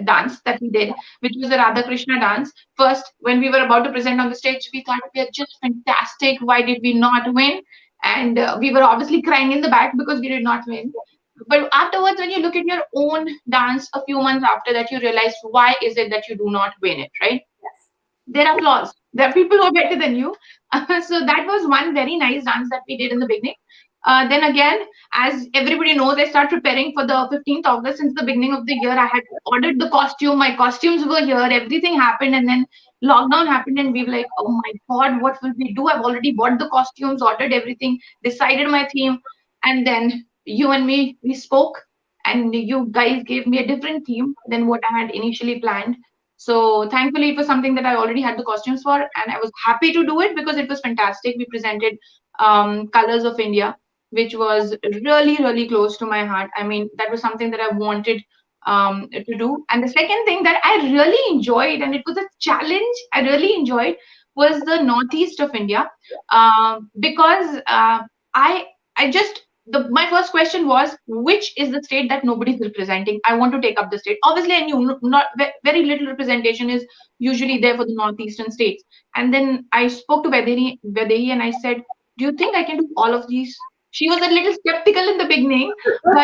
S4: dance that we did, which was the Radha Krishna dance. First, when we were about to present on the stage, we thought we are just fantastic. Why did we not win? And we were obviously crying in the back because we did not win. But afterwards, when you look at your own dance a few months after that, you realize why is it that you do not win it, right? Yes. There are flaws. There are people who are better than you. So that was one very nice dance that we did in the beginning. Then again, as everybody knows, I start preparing for the 15th August. Since the beginning of the year, I had ordered the costume. My costumes were here. Everything happened, and then lockdown happened, and we were like, "Oh my God, what will we do?" I've already bought the costumes, ordered everything, decided my theme, and then you and me, we spoke, and you guys gave me a different theme than what I had initially planned. So thankfully, it was something that I already had the costumes for, and I was happy to do it because it was fantastic. We presented Colors of India, which was really, really close to my heart. I mean, that was something that I wanted to do. And the second thing that I really enjoyed, and it was a challenge I really enjoyed, was the northeast of India, because I just my first question was, which is the state that nobody's representing? I want to take up the state. Obviously, I knew not very little representation is usually there for the northeastern states. And then I spoke to Vedehi and I said, "Do you think I can do all of these?" She was a little skeptical in the beginning, but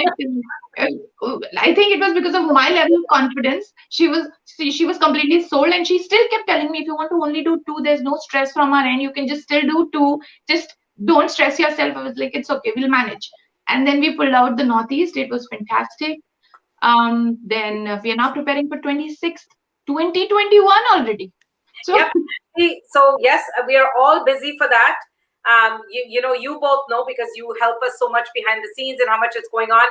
S4: I think it was because of my level of confidence. She was completely sold, and she still kept telling me, "If you want to only do two, there's no stress from our end. You can just still do two. Just don't stress yourself." I was like, "It's okay, we'll manage." And then we pulled out the Northeast. It was fantastic. Then we are now preparing for 26th, 2021 already. So,
S1: yep. So yes, we are all busy for that. You both know, because you help us so much behind the scenes and how much is going on.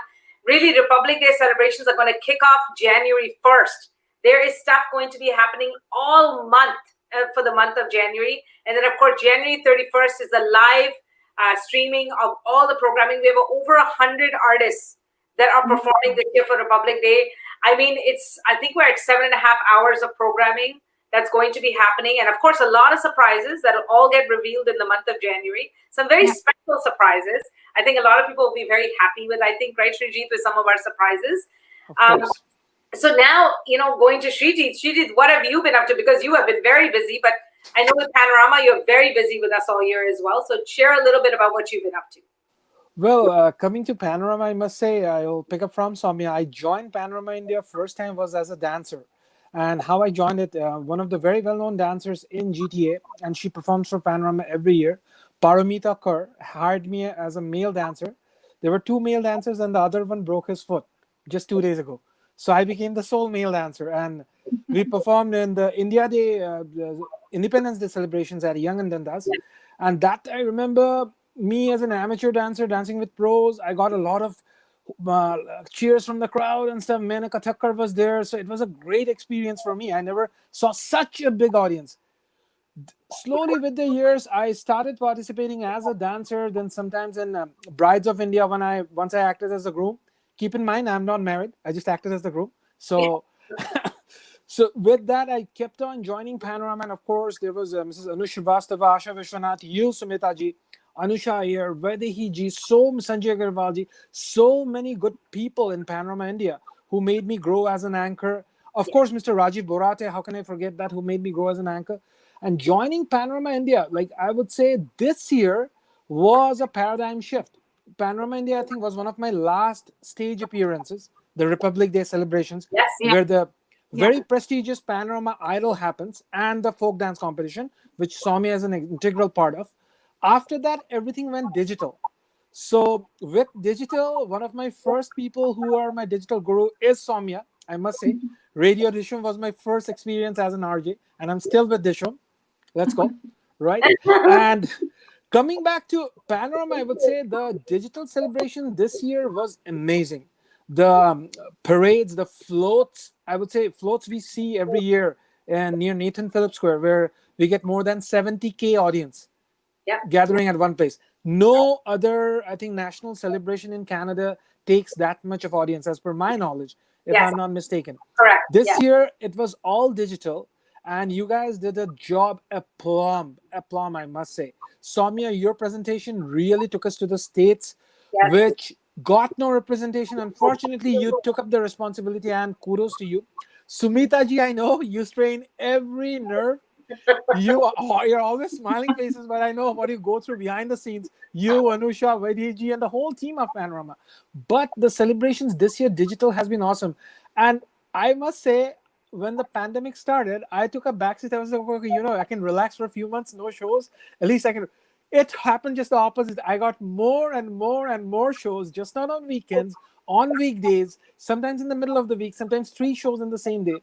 S1: Really, Republic Day celebrations are going to kick off January 1st. There is stuff going to be happening all month for the month of January. And then, of course, January 31st is the live streaming of all the programming. We have over 100 artists that are performing this year for Republic Day. I mean, I think we're at 7.5 hours of programming that's going to be happening. And of course, a lot of surprises that will all get revealed in the month of January. Some very special surprises. I think a lot of people will be very happy with, I think, right, Srijit, with some of our surprises. So now, going to Srijit. Srijit, what have you been up to? Because you have been very busy, but I know with Panorama, you're very busy with us all year as well. So share a little bit about what you've been up to.
S22: Well, coming to Panorama, I must say, I'll pick up from Soumya. I joined Panorama India first time was as a dancer. And how I joined it, one of the very well-known dancers in GTA, and she performs for Panorama every year, Paramita Kaur, hired me as a male dancer. There were two male dancers and the other one broke his foot just 2 days ago. So I became the sole male dancer, and we performed in the India Day, the Independence Day celebrations at Young and Dandas. And that I remember me as an amateur dancer dancing with pros. I got a lot of cheers from the crowd and stuff. Menaka Thakkar was there, so it was a great experience for me. I never saw such a big audience. Slowly with the years, I started participating as a dancer, then sometimes in Brides of India once I acted as a groom. Keep in mind, I'm not married. I just acted as the groom. So so with that, I kept on joining Panorama, and of course there was Mrs. Anusha Srivastava, Asha Vishwanath, you, Sumeeta ji, Anusha, Iyer, Vedehi ji, Sanjay Agarwal ji, so many good people in Panorama India who made me grow as an anchor. Of course, Mr. Rajiv Borate, how can I forget that, who made me grow as an anchor? And joining Panorama India, like I would say this year was a paradigm shift. Panorama India, I think, was one of my last stage appearances, the Republic Day celebrations, where the very prestigious Panorama Idol happens and the folk dance competition, which saw me as an integral part of. After that, everything went digital. So with digital, one of my first people who are my digital guru is Soumya, I must say. Radio Dishum was my first experience as an RJ, and I'm still with Dishum. Let's go, right? And coming back to Panorama, I would say the digital celebration this year was amazing. The parades, the floats, I would say floats we see every year near Nathan Phillips Square, where we get more than 70K audience gathering at one place. No other, I think, national celebration in Canada takes that much of audience, as per my knowledge, if I'm not mistaken.
S1: Correct.
S22: This year, it was all digital, and you guys did a job aplomb, I must say. Soumya, your presentation really took us to the States, which got no representation. Unfortunately, you took up the responsibility, and kudos to you. Sumeeta ji, I know you strain every nerve. You're always smiling faces, but I know what you go through behind the scenes. You, Anusha, Vaidhi, and the whole team of Panorama. But the celebrations this year, digital, has been awesome. And I must say, when the pandemic started, I took a backseat. I was like, okay, I can relax for a few months, no shows. At least I can. It happened just the opposite. I got more and more and more shows, just not on weekends, on weekdays, sometimes in the middle of the week, sometimes 3 shows in the same day.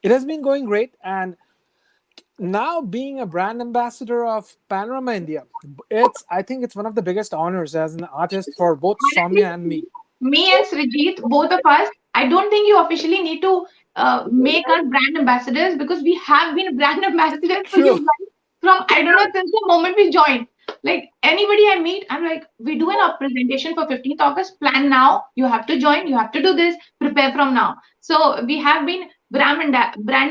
S22: It has been going great. And now being a brand ambassador of Panorama India, I think it's one of the biggest honors as an artist for both Soumya and me.
S4: Me and Srijit, both of us, I don't think you officially need to make us brand ambassadors, because we have been brand ambassadors for you guys from, I don't know, since the moment we joined. Like anybody I meet, I'm like, we do a presentation for 15th August, plan now, you have to join, you have to do this, prepare from now. So we have been brand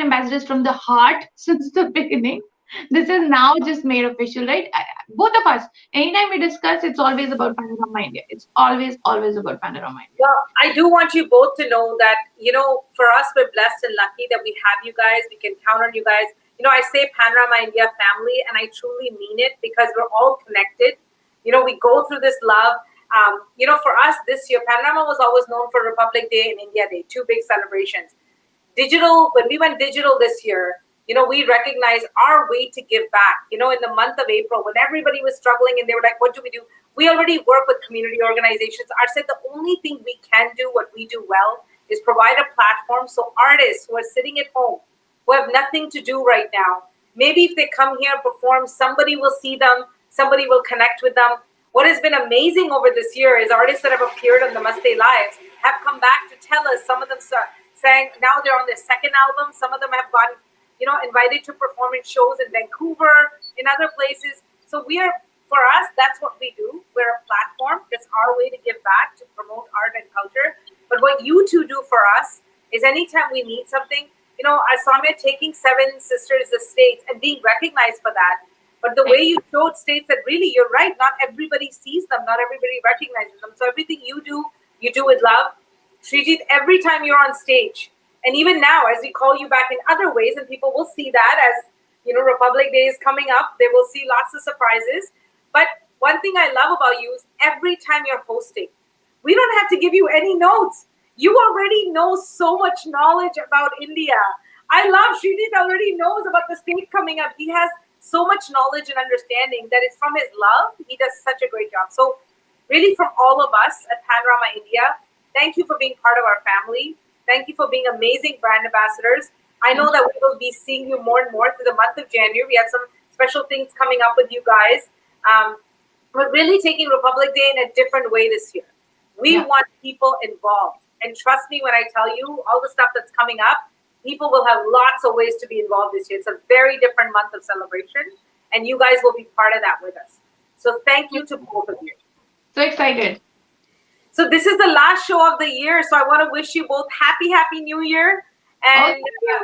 S4: ambassadors from the heart since the beginning. This is now just made official, right? Both of us, anytime we discuss, it's always about Panorama India. It's always about Panorama India.
S1: Well, I do want you both to know that, for us, we're blessed and lucky that we have you guys. We can count on you guys. I say Panorama India family, and I truly mean it, because we're all connected. We go through this love. For us this year, Panorama was always known for Republic Day and India Day, 2 big celebrations. Digital, when we went digital this year, we recognize our way to give back. In the month of April, when everybody was struggling and they were like, what do? We already work with community organizations. I said the only thing we can do, what we do well, is provide a platform so artists who are sitting at home, who have nothing to do right now, maybe if they come here and perform, somebody will see them, somebody will connect with them. What has been amazing over this year is artists that have appeared on Namaste Lives have come back to tell us. Some of them sang, now they're on their second album. Some of them have gotten invited to perform in shows in Vancouver, in other places. So for us, that's what we do. We're a platform. That's our way to give back, to promote art and culture. But what you two do for us is anytime we need something, I saw me taking 7 sisters to States and being recognized for that. But the way you showed states that really, you're right, not everybody sees them, not everybody recognizes them. So everything you do with love. Srijit, every time you're on stage, and even now, as we call you back in other ways, and people will see that as, Republic Day is coming up, they will see lots of surprises. But one thing I love about you is every time you're hosting, we don't have to give you any notes. You already know so much knowledge about India. I love Srijit already knows about the state coming up. He has so much knowledge and understanding that it's from his love. He does such a great job. So really, from all of us at Panorama India, thank you for being part of our family. Thank you for being amazing brand ambassadors. I know that we will be seeing you more and more through the month of January. We have some special things coming up with you guys. We're really taking Republic Day in a different way this year. We want people involved. And trust me when I tell you, all the stuff that's coming up, people will have lots of ways to be involved this year. It's a very different month of celebration, and you guys will be part of that with us. So thank you to both of you.
S4: So excited.
S1: So this is the last show of the year. So I want to wish you both happy New Year. And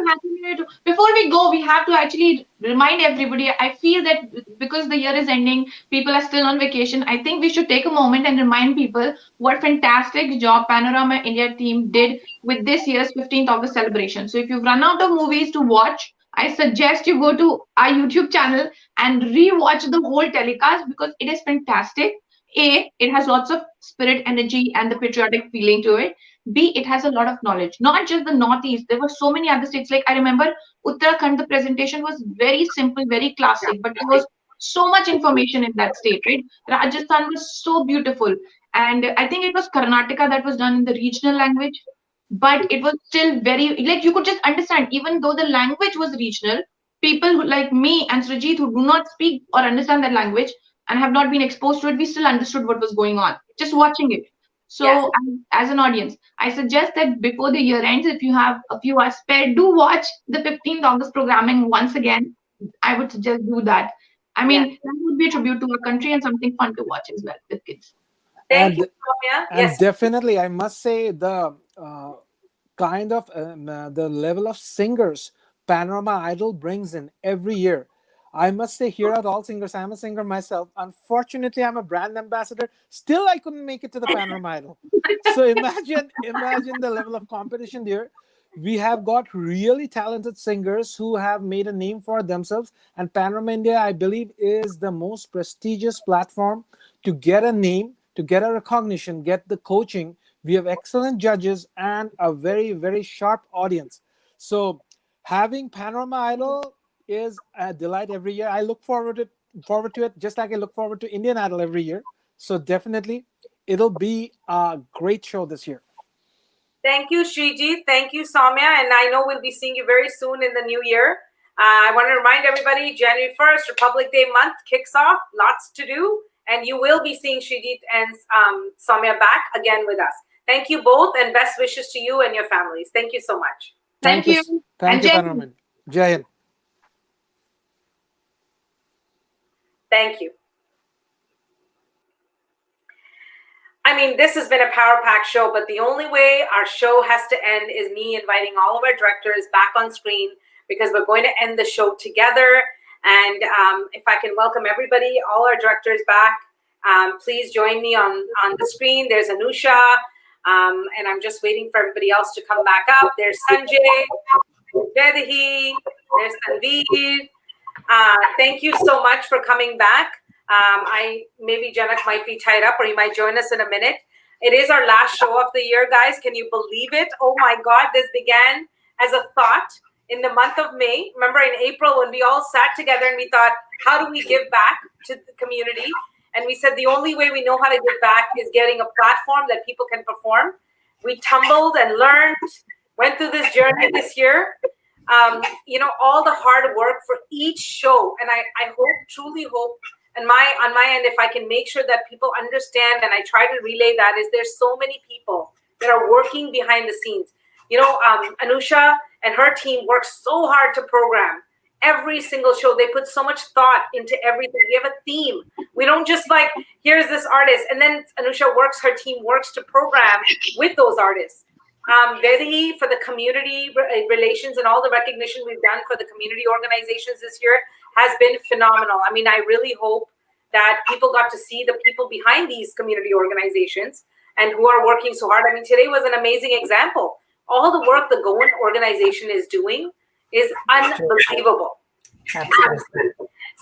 S4: Happy New Year too. Before we go, we have to actually remind everybody. I feel that because the year is ending, people are still on vacation. I think we should take a moment and remind people what fantastic job Panorama India team did with this year's 15th August celebration. So if you've run out of movies to watch, I suggest you go to our YouTube channel and re-watch the whole telecast, because it is fantastic. A, it has lots of spirit, energy, and the patriotic feeling to it. B, it has a lot of knowledge, not just the Northeast. There were so many other states. Like I remember Uttarakhand, the presentation was very simple, very classic, but there was so much information in that state, right? Rajasthan was so beautiful. And I think it was Karnataka that was done in the regional language, but it was still very, like you could just understand, even though the language was regional, people who, like me and Srijit, who do not speak or understand that language and have not been exposed to it, we still understood what was going on, just watching it. So as an audience, I suggest that before the year ends, if you have a few hours spare, do watch the 15th August programming once again. I would suggest do that. I mean, that would be a tribute to our country and something fun to watch as well with kids.
S1: Thank you, Soumya.
S22: And definitely, I must say the kind of the level of singers Panorama Idol brings in every year. I must say, here are all singers. I'm a singer myself. Unfortunately, I'm a brand ambassador. Still, I couldn't make it to the Panorama Idol. So imagine the level of competition there. We have got really talented singers who have made a name for themselves. And Panorama India, I believe, is the most prestigious platform to get a name, to get a recognition, get the coaching. We have excellent judges and a very, very sharp audience. So having Panorama Idol is a delight every year. I look forward to it just like I look forward to Indian Idol every year. So definitely, it'll be a great show this year.
S1: Thank you, Srijit. Thank you, Soumya. And I know we'll be seeing you very soon in the new year. I want to remind everybody, January 1st, Republic Day month kicks off. Lots to do. And you will be seeing Srijit and Soumya back again with us. Thank you both, and best wishes to you and your families. Thank you so much.
S22: Thank you. Thank you, Panorama. Jai Hind.
S1: Thank you. I mean, this has been a power-packed show, but the only way our show has to end is me inviting all of our directors back on screen, because we're going to end the show together. And if I can welcome everybody, all our directors back, please join me on the screen. There's Anusha, and I'm just waiting for everybody else to come back up. There's Sanjay, Vedahi, there's Tanveer. Thank you so much for coming back. Maybe Janak might be tied up, or he might join us in a minute. It is our last show of the year, guys. Can you believe it? Oh my God, this began as a thought in the month of May. Remember in April when we all sat together and we thought, how do we give back to the community? And we said the only way we know how to give back is getting a platform that people can perform. We tumbled and learned, went through this journey this year. All the hard work for each show. And I hope, truly hope, and on my end, if I can make sure that people understand, and I try to relay that, is there's so many people that are working behind the scenes. Anusha and her team work so hard to program every single show. They put so much thought into everything. We have a theme. We don't just like, here's this artist, and then her team works to program with those artists. Vedahi, for the community relations and all the recognition we've done for the community organizations this year has been phenomenal. I mean, I really hope that people got to see the people behind these community organizations and who are working so hard. I mean, today was an amazing example. All the work the Goan organization is doing is unbelievable.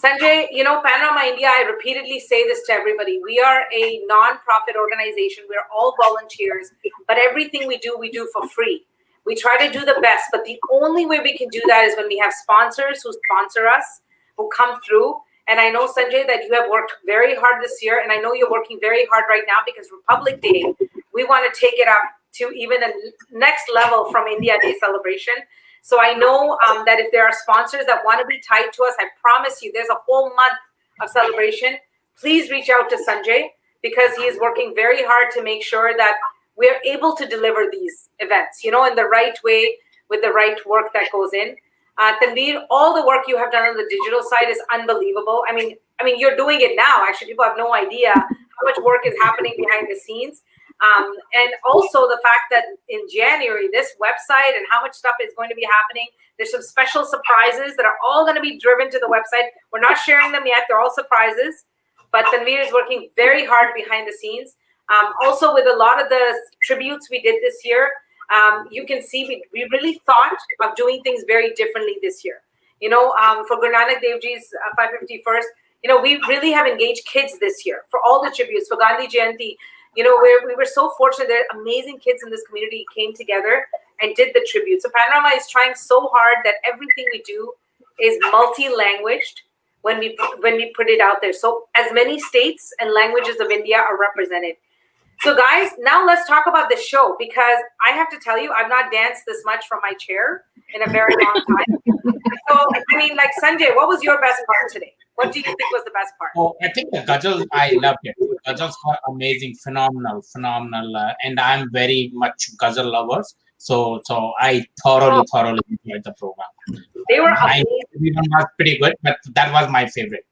S1: Sanjay, Panorama India, I repeatedly say this to everybody. We are a non-profit organization. We're all volunteers, but everything we do for free. We try to do the best, but the only way we can do that is when we have sponsors who sponsor us, who come through. And I know, Sanjay, that you have worked very hard this year, and I know you're working very hard right now because Republic Day, we want to take it up to even a next level from India Day celebration. So I know that if there are sponsors that want to be tied to us, I promise you there's a whole month of celebration. Please reach out to Sanjay, because he is working very hard to make sure that we're able to deliver these events, in the right way, with the right work that goes in. Tanveer, all the work you have done on the digital side is unbelievable. I mean, you're doing it now. Actually, people have no idea how much work is happening behind the scenes. And also the fact that in January, this website and how much stuff is going to be happening. There's some special surprises that are all going to be driven to the website. We're not sharing them yet. They're all surprises. But Tanveer is working very hard behind the scenes. Also, with a lot of the tributes we did this year, you can see we really thought of doing things very differently this year. For Guru Nanak Dev Ji's 551st, we really have engaged kids this year for all the tributes. For Gandhi Jayanti, where we were so fortunate that amazing kids in this community came together and did the tribute. So Panorama is trying so hard that everything we do is multi-languaged when we put it out there. So as many states and languages of India are represented. So guys, now let's talk about the show, because I have to tell you, I've not danced this much from my chair in a very long time. So, Sanjay, what was your best part today? What do you think was the best part?
S2: Oh, I think the Ghazals, I loved it. Ghazals were amazing, phenomenal. And I'm very much Ghazal lovers. So I thoroughly enjoyed the program.
S1: They were amazing.
S2: Everyone was pretty good, but that was my favorite.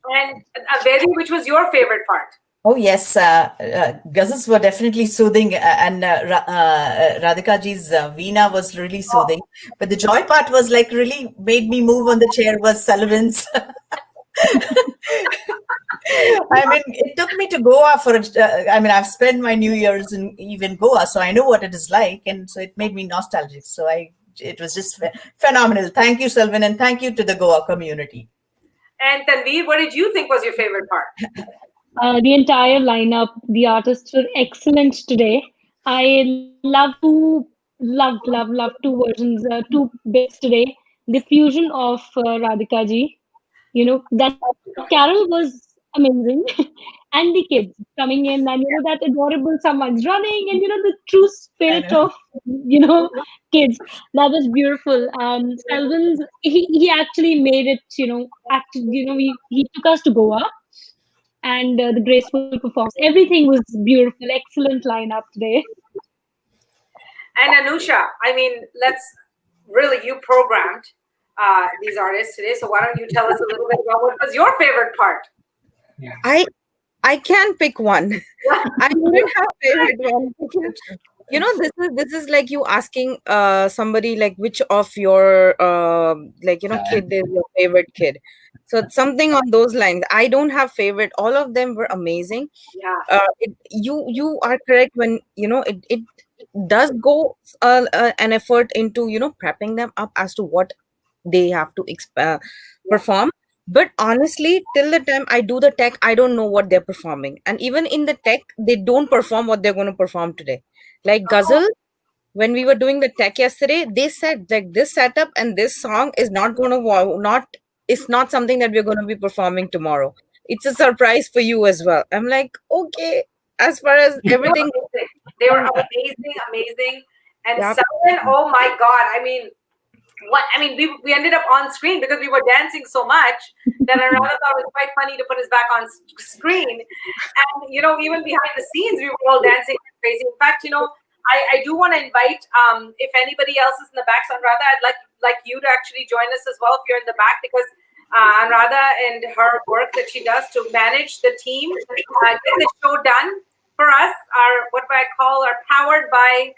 S1: And Vedi, which was your favorite part?
S10: Oh yes, Ghazals were definitely soothing, and Radhika ji's Veena was really soothing. But the joy part was like really made me move on the chair was Selwyn's. It took me to Goa I've spent my New Year's in even Goa, so I know what it is like, and so it made me nostalgic. So it was just phenomenal. Thank you, Selwyn, and thank you to the Goa community.
S1: And Tanveer, what did you think was your favorite part?
S8: The entire lineup, the artists were excellent today. I love to loved two versions, two bits today. The fusion of Radhika ji, that carol was amazing. And the kids coming in, and that adorable someone's running, and the true spirit of kids. That was beautiful. Selwyn's, he actually made it, actually, he took us to Goa, and the graceful performance, everything was beautiful. Excellent lineup today.
S1: And Anusha, I mean, you programmed these artists today, so why don't you tell us a little bit about what was your favorite part?
S3: I can't pick one. I don't have favorite one. This is like you asking somebody like which of your kid is your favorite kid. So it's something on those lines. I don't have favorite. All of them were amazing.
S1: Yeah.
S3: You are correct when it does go an effort into prepping them up as to what they have to perform. But honestly, till the time I do the tech, I don't know what they're performing. And even in the tech, they don't perform what they're going to perform today. Like Ghazal, when we were doing the tech yesterday, they said like this setup and this song is it's not something that we're going to be performing tomorrow. It's a surprise for you as well. I'm like, okay, as far as everything.
S1: They were amazing. And Selwyn, oh my God, I mean, we ended up on screen because we were dancing so much that I rather thought it was quite funny to put us back on screen. And, even behind the scenes, we were all dancing like crazy. In fact, I do want to invite, if anybody else is in the back, so Anuradha, I'd like you to actually join us as well if you're in the back, because Anuradha and her work that she does to manage the team, get the show done for us, what I call are powered by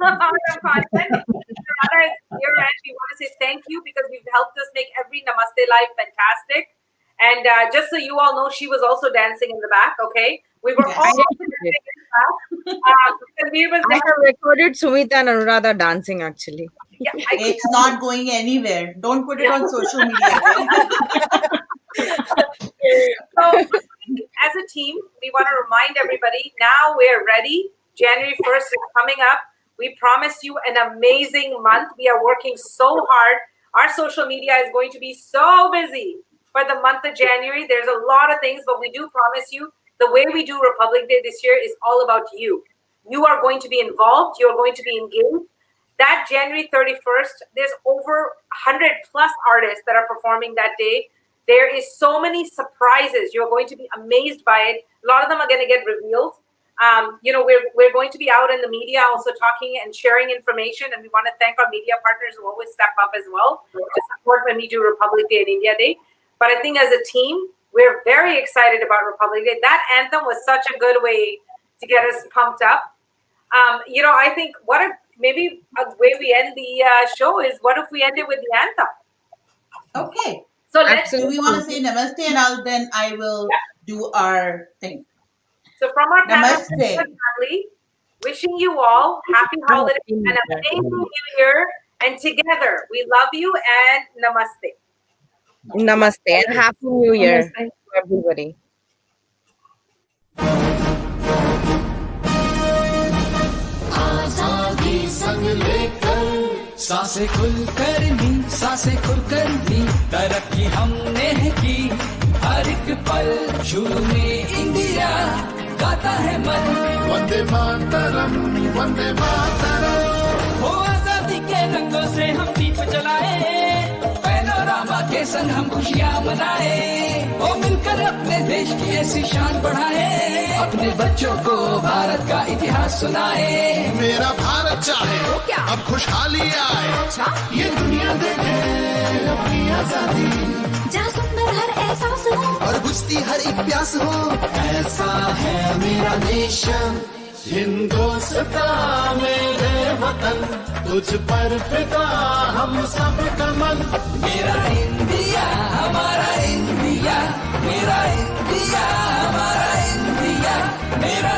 S1: content. Anuradha is here, and we want to say thank you because you've helped us make every Namaste Live fantastic. And just so you all know, she was also dancing in the back, okay? We were all dancing in the back.
S3: I have recorded Sumeeta and Anuradha dancing, actually.
S1: Yeah,
S9: it's not going anywhere. Don't put it on social media.
S1: So, as a team, we want to remind everybody, now we're ready. January 1st is coming up. We promise you an amazing month. We are working so hard. Our social media is going to be so busy for the month of January. There's a lot of things, but we do promise you the way we do Republic Day this year is all about you. You are going to be involved. You're going to be engaged. That January 31st, there's over 100 plus artists that are performing that day. There is so many surprises. You're going to be amazed by it. A lot of them are going to get revealed. We're going to be out in the media also talking and sharing information, and we want to thank our media partners who always step up as well to support when we do Republic Day and India Day. But I think as a team, we're very excited about Republic Day. That anthem was such a good way to get us pumped up. I think maybe a way we end the show is, what if we end it with the anthem?
S9: Okay.
S1: So
S9: do we want to say Namaste, and then I will do our thing.
S1: So from our
S9: Namaste
S1: family, wishing you all happy holidays and a amazing new year. And together, we love you and Namaste.
S3: Namaste and Happy New Year to everybody.
S23: सांसें खुलकर ली तरक्की हमने की हर एक पल शुरू में India गाता है मन वंदे मातरम हो आजादी के रंगों से हम दीप जलाए पैनोरामा के संग हम खुशियां मनाए वो मिलकर अपने देश की ऐसी शान बढ़ाए अपने बच्चों को भारत का इतिहास सुनाए
S24: मेरा भारत चाहे अब खुशहाली आए ये दुनिया देखे अपनी आजादी
S25: जहाँ सुंदर हर एहसास हो
S24: और बुझती हर एक प्यास हो ऐसा है मेरा नेशन हिंदुस्तान मेरे वतन तुझ पर फिदा हम सब का मन
S23: मेरा इंडिया हमारा इंडिया मेरा इंडिया हमारा इंडिया मेरा